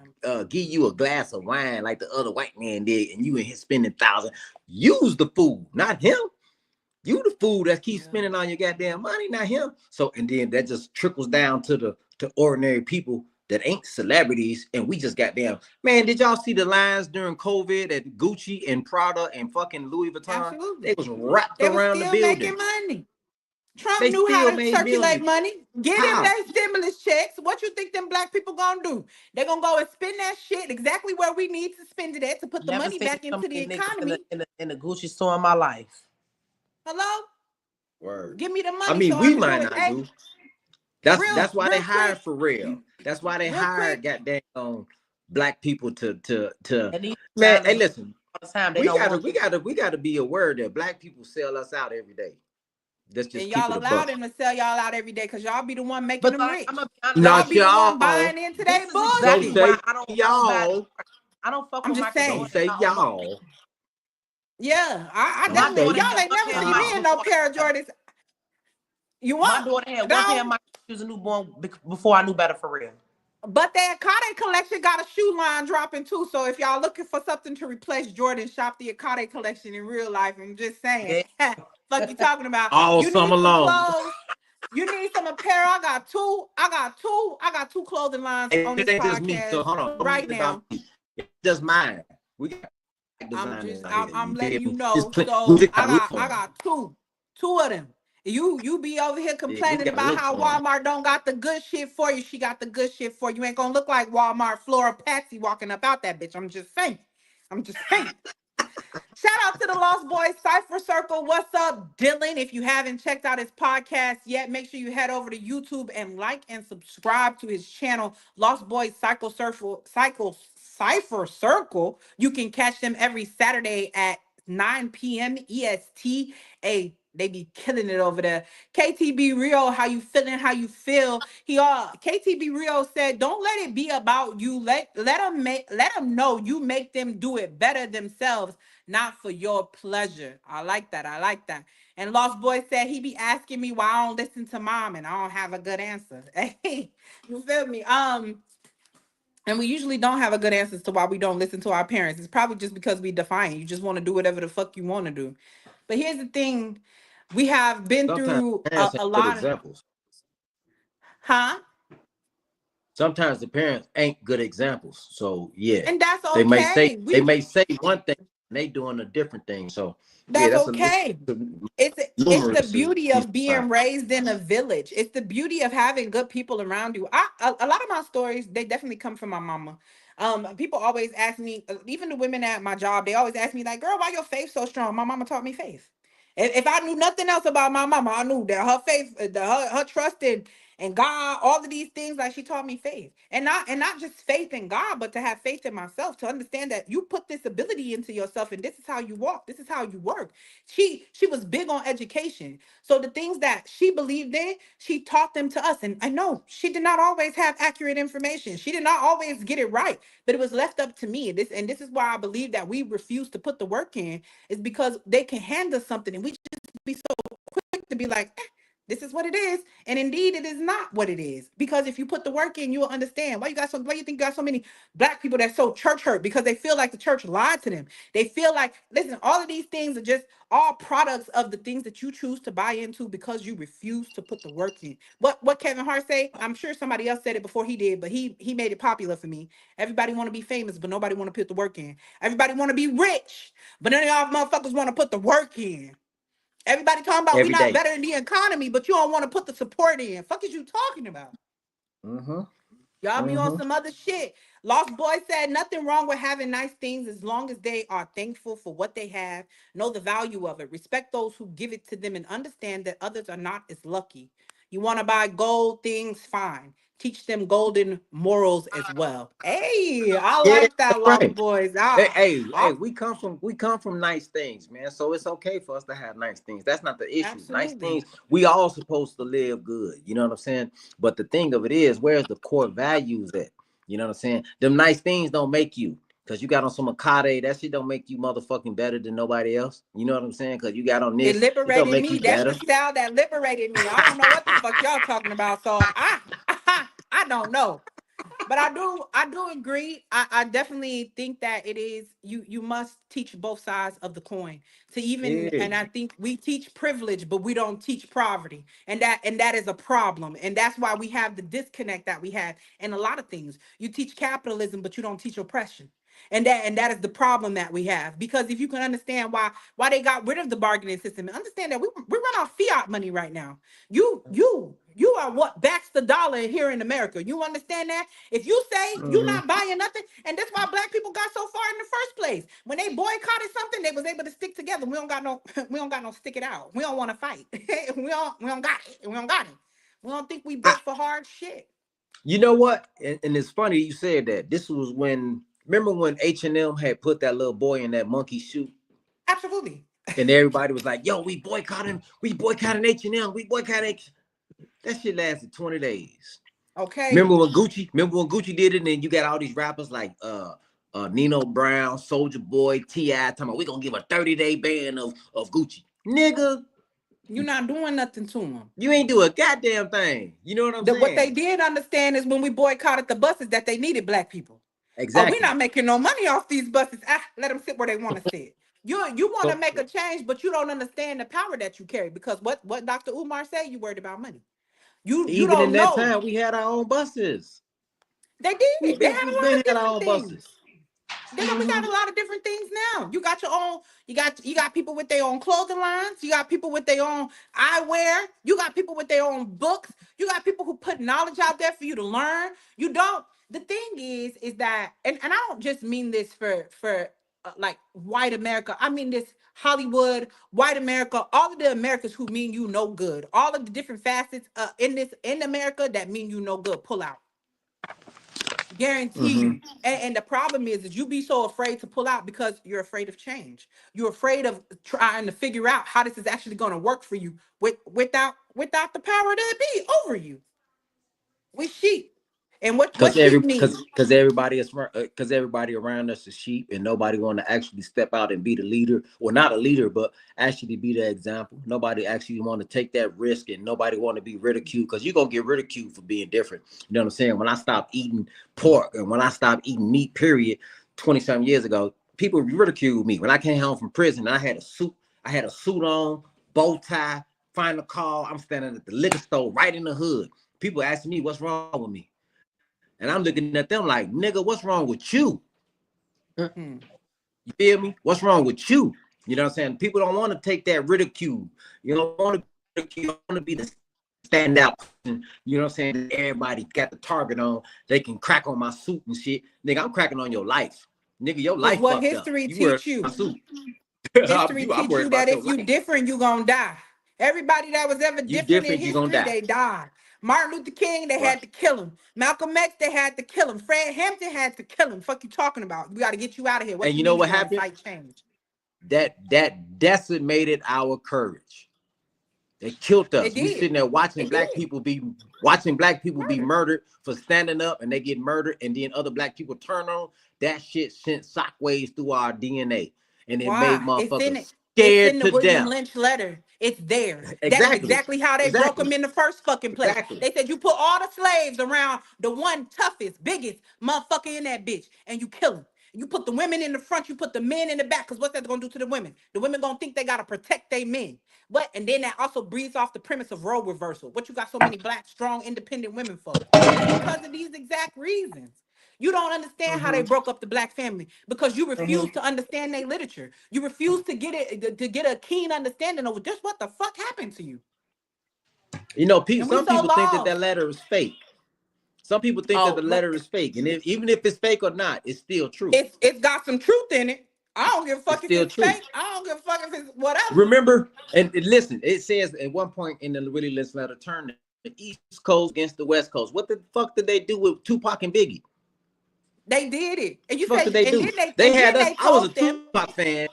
give you a glass of wine like the other white man did, and you in here spending thousands. Use the food, not him. You the fool that keeps spending on your goddamn money, not him. So, and then that just trickles down to ordinary people that ain't celebrities, and we just goddamn, man. Did y'all see the lines during COVID at Gucci and Prada and fucking Louis Vuitton? They Absolutely. was wrapped They was around the still making building. money. Trump They knew how still to made circulate millions. money. Get them How? their stimulus checks. What you think them black people gonna do? They're gonna go and spend that shit exactly where we need to spend it at to put the Never money seen back so into the many niggas in economy. the Gucci store in my life. Hello? Word. Give me the I money mean, so we I can might do it. not Hey, do. That's why they real quick, hired for real. That's why they real quick. hired goddamn black people to And these man. designers Hey, do it listen, all the time. They we don't gotta want we gotta we gotta be aware that black people sell us out every day. Let's And just keep y'all it a allow buck. them to sell y'all out every day because y'all be the one making but them like I'm rich. gonna be honest, Y'all Not be the one y'all. buying into this their is Don't exactly bullshit. why say I don't fuck with Bad. y'all. I don't fuck I'm with just Michael Don't saying. Jordan. say I don't fuck y'all. Yeah, I my Don't definitely, daughter say y'all had ain't one never pair of see me Michael in y'all. no before pair of I knew better. Jordans. You My won't. daughter had one pair of No. Michael. She was a newborn before I knew better for real. But that Akade collection got a shoe line dropping too. So if y'all looking for something to replace Jordan, shop the Akade collection in real life. I'm just saying. Yeah. Fuck you talking about. All You need summer some long. clothes. You need some apparel. I got two clothing lines on It this ain't just me. podcast So hold on. Don't make right it about now. me. It's just mine. We got I'm designers just out I'm, here. I'm You letting feel you me? Just know. plain. We So just I gotta look got for I them. got two of them. You be over here Yeah, we complaining gotta about look how for them. Walmart don't got the good shit for you. She got the good shit for you. You ain't gonna look like Walmart Flora Patsy walking up out that bitch. I'm just saying. I'm just saying. Shout out to the Lost Boys Cypher Circle. What's up, Dylan? If you haven't checked out his podcast yet, make sure you head over to YouTube and like and subscribe to his channel, Lost Boys Cypher Circle. You can catch them every Saturday at 9 p.m. EST. They be killing it over there. KTB Rio, how you feeling? How you feel? KTB Rio said, "Don't let it be about you. Let them know you make them do it better themselves, not for your pleasure." I like that. I like that. And Lost Boy said he be asking me why I don't listen to mom and I don't have a good answer. Hey, you feel me? And we usually don't have a good answer to why we don't listen to our parents. It's probably just because we defiant. You just want to do whatever the fuck you want to do. But here's the thing. We have been Sometimes through parents a ain't good lot of, examples. huh? Sometimes the parents ain't good examples. So yeah, And that's they may say okay. they may say one thing and they doing a different thing. So yeah, That's that's okay. a It's the numerous beauty reasons of why. being raised in a village. It's the beauty of having good people around you. A lot of my stories, they definitely come from my mama. People always ask me, even the women at my job, they always ask me like, "Girl, why your faith so strong?" My mama taught me faith. If I knew nothing else about my mama, I knew that her faith, her trust in God, all of these things, like she taught me faith, and not just faith in God, but to have faith in myself, to understand that you put this ability into yourself, and this is how you walk, this is how you work. She was big on education, so the things that she believed in, she taught them to us. And I know she did not always have accurate information. She did not always get it right, but it was left up to me. And this is why I believe that we refuse to put the work in, is because they can hand us something and we just be so quick to be like, this is what it is. And indeed, it is not what it is. Because if you put the work in, you will understand why you think you got so many black people that's so church hurt, because they feel like the church lied to them. They feel like, listen, all of these things are just all products of the things that you choose to buy into because you refuse to put the work in. What Kevin Hart say? I'm sure somebody else said it before he did, but he made it popular for me. Everybody want to be famous, but nobody want to put the work in. Everybody want to be rich, but none of y'all motherfuckers want to put the work in. Everybody talking about we Every not day. better in the economy, but you don't want to put the support in. Fuck is you talking about? Mm-hmm. Y'all be on some other shit. Lost Boy said nothing wrong with having nice things as long as they are thankful for what they have, know the value of it, respect those who give it to them, and understand that others are not as lucky. You want to buy gold things, fine. Teach them golden morals as well. Hey, I Yeah, like that, that's Lost right. Boys. Hey, we come from nice things, man. So it's okay for us to have nice things. That's not the issue. Nice Absolutely. things, we all supposed to live good. You know what I'm saying? But the thing of it is, where's the core values at? You know what I'm saying? Them nice things don't make you. Cause you got on some Akade, that shit don't make you motherfucking better than nobody else. You know what I'm saying? Cause you got on It this, it don't liberated make me. you That's the better. style that liberated me. I don't know what the fuck y'all talking about. So I don't know. But I do agree. I definitely think that it is you must teach both sides of the coin to even, Yeah. and I think we teach privilege, but we don't teach poverty. And that is a problem. And that's why we have the disconnect that we have in a lot of things. You teach capitalism, but you don't teach oppression. And that is the problem that we have. Because if you can understand why they got rid of the bargaining system, understand that we run off fiat money right now. You are what backs the dollar here in America. You understand that? If you say you're Mhm. not buying nothing, and that's why black people got so far in the first place. When they boycotted something, they was able to stick together. We don't got no we don't got no stick it out. We don't want to fight. We don't got it. We don't got it. We don't think we I, built for hard shit. you know what? And it's funny you said that. This was when, remember when H&M had put that little boy in that monkey suit, Absolutely. and everybody was like, "Yo, we boycotting H&M, we boycotting H." That shit lasted 20 days. Okay. Remember when Gucci did it, and then you got all these rappers like Nino Brown, Soldier Boy, T.I. talking about we gonna give a 30-day ban of Gucci. Nigga, You're not doing nothing to them. you ain't do a goddamn thing. You know what I'm What they saying? did understand is when we boycotted the buses that they needed black people. Oh, we're Exactly. not making no money off these buses. Let them sit where they want to sit. You want to So make a change, but you don't understand the power that you carry. Because what Dr. Umar said, you worried about money. You even in don't that know. time, we had our own buses. They did. They had We a lot been of had our different own things. buses. We got a lot of different things now. You got your own. You got people with their own clothing lines. You got people with their own eyewear. You got people with their own books. You got people who put knowledge out there for you to learn. You don't. The thing is that, and I don't just mean this for like white America. I mean this Hollywood, white America, all of the Americans who mean you no good. All of the different facets in America that mean you no good. Pull out. Guarantee Mm-hmm. you. And the problem is you be so afraid to pull out because you're afraid of change. You're afraid of trying to figure out how this is actually going to work for you without the power that be over you. We sheep. And what Cause sheep mean? cause everybody around us is sheep, and nobody want to actually step out and be the leader, or not a leader, but actually be the example. Nobody actually want to take that risk, and nobody want to be ridiculed, because you're gonna get ridiculed for being different. You know what I'm saying? When I stopped eating pork and when I stopped eating meat, period, 20 something years ago, people ridiculed me. When I came home from prison, I had a suit on, bow tie, final call. I'm standing at the liquor store right in the hood. People asking me what's wrong with me. And I'm looking at them like, nigga, what's wrong with you? Hmm. You feel me? What's wrong with you? You know what I'm saying? People don't want to take that ridicule. You don't want to be ridiculed. You want to be the standout person. You know what I'm saying? Everybody got the target on. They can crack on my suit and shit. Nigga, I'm cracking on your life. Nigga, your Because life what fucked up. history You worried teach about my you? suit. History I'm teach worried you that about your if you life. different, you gonna die. Everybody that was ever You different in different, you gonna history, die. they died. Martin Luther King, they Right. had to kill him. Malcolm X, they had to kill him. Fred Hampton had to kill him. Fuck you talking about? We got to get you out of here. What And you you know mean you what gonna happened? fight change? That decimated our courage. They killed It us. We did. sitting there It did. watching black people be Murder. murdered for standing up, and they get murdered, and then other black people turn on. That shit sent shockwaves through our DNA, and it made Why? It's in it. motherfuckers It's in scared the to William death. Lynch letter. It's there. That is Exactly. exactly how they broke Exactly. them in the first fucking place. Exactly. They said you put all the slaves around the one toughest, biggest motherfucker in that bitch, and you kill him. You put the women in the front, you put the men in the back, because what's that gonna do to the women? The women gonna think they gotta protect their men. What? And then that also breathes off the premise of role reversal. What you got so many black, strong, independent women for? It's because of these exact reasons. You don't understand how they Mm-hmm. broke up the black family because you refuse Mm-hmm. to understand their literature. You refuse to get it to get a keen understanding of just what the fuck happened to you. You know, And we some so people think that lost. that letter is fake. Some people think that Oh, the look, letter is fake, and even if it's fake or not, it's still true. it's got some truth in it. I don't give a It's fuck if still it's true. fake. I don't give a fuck if it's whatever. Remember, and listen, it says at one point in the Willie List letter, turn the East Coast against the West Coast. What the fuck did they do with Tupac and Biggie? They did it, and you What the fuck say, did they and do? then They had us. they I was a told them. Tupac fan.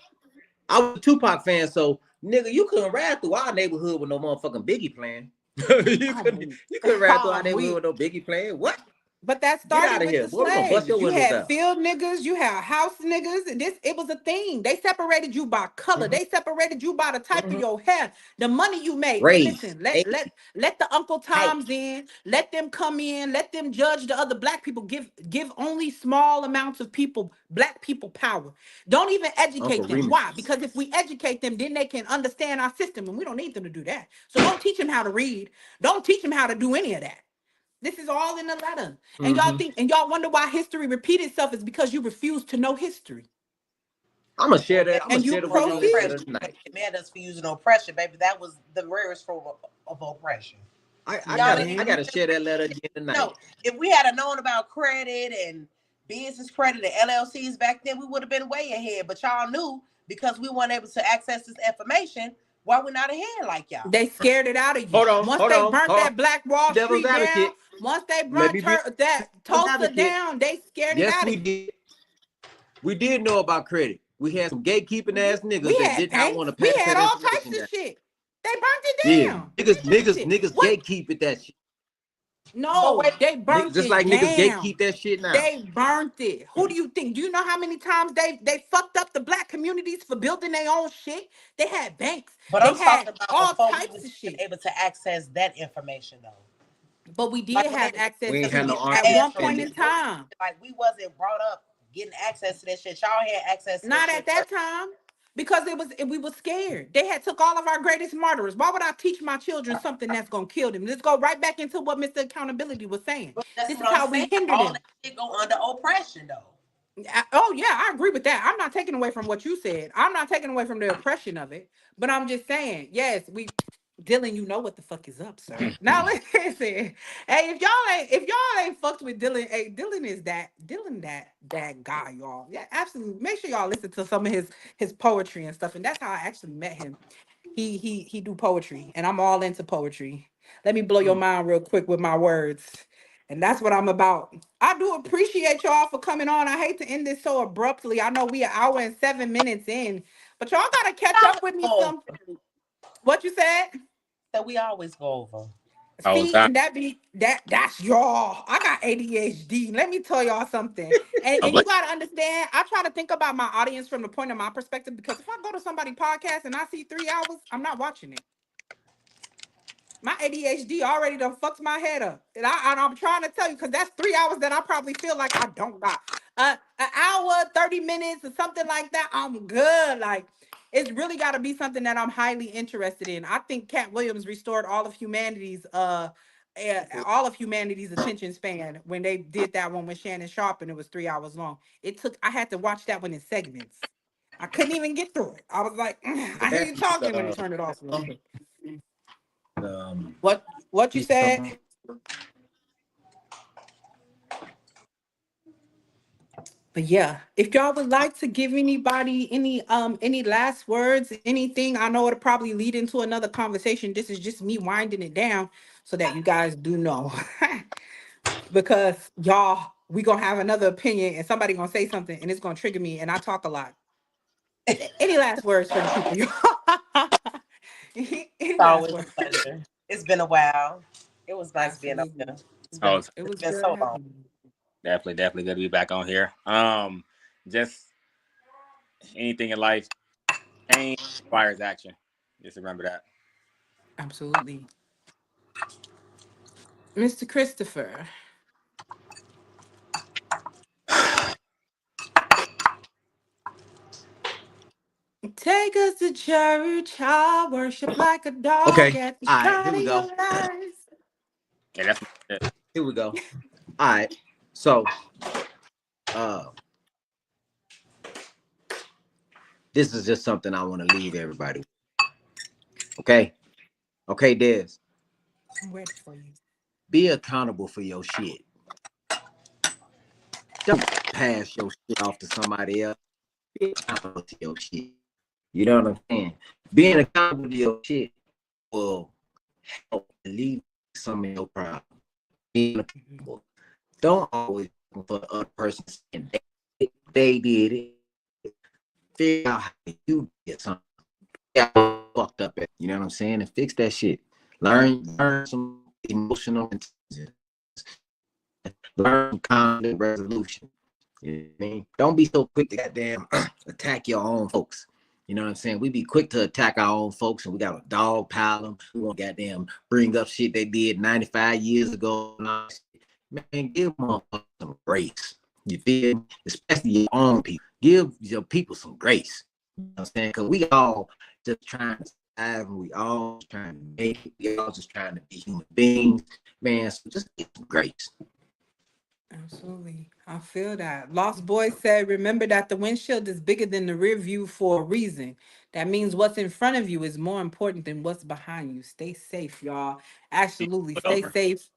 I was a Tupac fan, so nigga, you couldn't ride through our neighborhood with no motherfucking Biggie playing. you couldn't ride through our neighborhood with no Biggie playing. What? But that Get started out of with here, the boy. We're gonna bust your slaves. You windows had out. field niggas, you had house niggas, and it was a thing. They separated you by color. They separated you by the type of your hair, the money you made. And Race, listen, age, let the Uncle height. Toms in, let them come in, let them judge the other black people. Give only small amounts of people, black people, power. Don't even educate Uncle them. Remus. Why? Because if we educate them, then they can understand our system, and we don't need them to do that. So don't teach them how to read. Don't teach them how to do any of that. This is all in the letter. And y'all think, and y'all wonder why history repeats itself is because you refuse to know history. I'm gonna share that. I'm gonna And you share the Willie List proceed. letter tonight. It mad us for using oppression, baby. That was the rarest form of oppression. I Man. gotta share that letter again tonight. No, if we had known about credit and business credit and LLCs back then, we would have been way ahead. But y'all knew because we weren't able to access this information, why we're not ahead like y'all. They scared it out of you. Hold on, Once hold they on. burnt Hold on. that Black Wall Devil's Street down, advocate. once they Let burnt me be that devil's Tulsa advocate. down, they scared it Yes, out we of you. did. We did know about credit. We had some gatekeeping ass We niggas that had did not banks. want to We pass had that all information types down. of shit. They burnt it Yeah, down. niggas What? gatekeep it that shit. No, they burnt Just it like niggas down. gatekeep that shit now. They burnt it. Who do you think? Do you know how many times they fucked up the black communities for building their own shit? They had banks. But They I'm talking had about all before we types was of even shit. able to access that information, though. But we did Like when have they access We ain't to had no it getting at army one ads from point defended. in time. like we wasn't brought up getting access to that shit. Y'all had access to that Not at shit that first. time. Because we were scared. They had took all of our greatest martyrs. Why would I teach my children something that's gonna kill them? Let's go right back into what Mr. Accountability was saying. But that's This is what I'm how we saying. hinder All them. that shit go under oppression, though. Oh yeah, I agree with that. I'm not taking away from what you said. I'm not taking away from the oppression of it. But I'm just saying, yes, Dylan, you know what the fuck is up, sir. Now listen, hey, if y'all ain't fucked with Dylan, hey, Dylan that guy, y'all. Yeah, absolutely. Make sure y'all listen to some of his poetry and stuff. And that's how I actually met him. He do poetry, and I'm all into poetry. Let me blow your mind real quick with my words. And that's what I'm about. I do appreciate y'all for coming on. I hate to end this so abruptly. I know we an hour and 7 minutes in, but y'all gotta catch up with me some. What you said? That we always go over. Oh, See, and that's y'all. I got ADHD. Let me tell y'all something. And you gotta understand, I try to think about my audience from the point of my perspective because if I go to somebody's podcast and I see 3 hours, I'm not watching it. My ADHD already done fucks my head up. And I'm trying to tell you, because that's 3 hours that I probably feel like I don't got. An hour, 30 minutes, or something like that, I'm good. Like, it's really got to be something that I'm highly interested in. I think Cat Williams restored all of humanity's attention span when they did that one with Shannon Sharp and it was 3 hours long. I had to watch that one in segments. I couldn't even get through it. I was like, I hear you talking. Let me turn it off real quick. Um, What you said? But yeah, if y'all would like to give anybody any last words, anything, I know it'll probably lead into another conversation. This is just me winding it down so that you guys do know. Because y'all, we gonna have another opinion and somebody gonna say something and it's gonna trigger me and I talk a lot. Any last words for the people? Any It's last always a words? pleasure. It's been a while. It was nice being up Absolutely. here. oh, It was It's been good so long. having you. definitely good to be back on here. Just anything in life, change requires action. Just remember that. Absolutely. Mr. Christopher. Take us to church. I worship like a dog okay. at the All right. Here start we of go. your life. Yeah, that's it. Here we go. All right. So, uh, this is just something I want to leave everybody with. Okay. Okay, Des. I'm ready for you. Be accountable for your shit. Don't pass your shit off to somebody else. Be accountable to your shit. You know what I'm saying? Being accountable to your shit will help alleviate some of your problems. Being accountable. Don't always look for the other person saying they did it. Figure out how you did something. Fucked up at, you know what I'm saying? And fix that shit. Learn some emotional intelligence. Learn conflict resolution. You know what I mean? Don't be so quick to goddamn attack your own folks. You know what I'm saying? We be quick to attack our own folks, and we got a dog pile them. We want to goddamn bring up shit they did 95 years ago. Man, give them some grace. You feel me? Especially your own people. Give your people some grace. You know what I'm saying? Because we all just trying to survive, and we all just trying to make it. We all just trying to be human beings. Man, so just get some grace. Absolutely. I feel that. Lost Boy said, remember that the windshield is bigger than the rear view for a reason. That means what's in front of you is more important than what's behind you. Stay safe, y'all. Absolutely. Stay safe.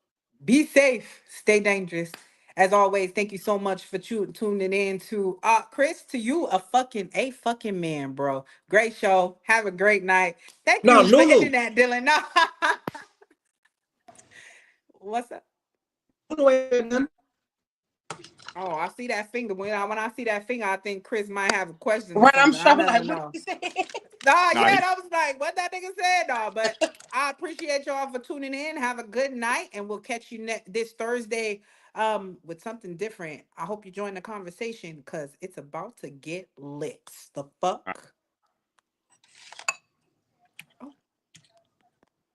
Be safe. Stay dangerous. As always, thank you so much for tuning in to Chris, to you, a fucking man, bro. Great show. Have a great night. Thank No, you for Lulu. ending that, Dylan. No. What's up? Oh, I see that finger. When I see that finger, I think Chris might have a question or Right, I'm something. I sure. never Like, what know. he said? Nah, Nah, yeah, I was like, what that nigga said, dog. But I appreciate y'all for tuning in. Have a good night, and we'll catch you this Thursday with something different. I hope you join the conversation because it's about to get lit. The fuck?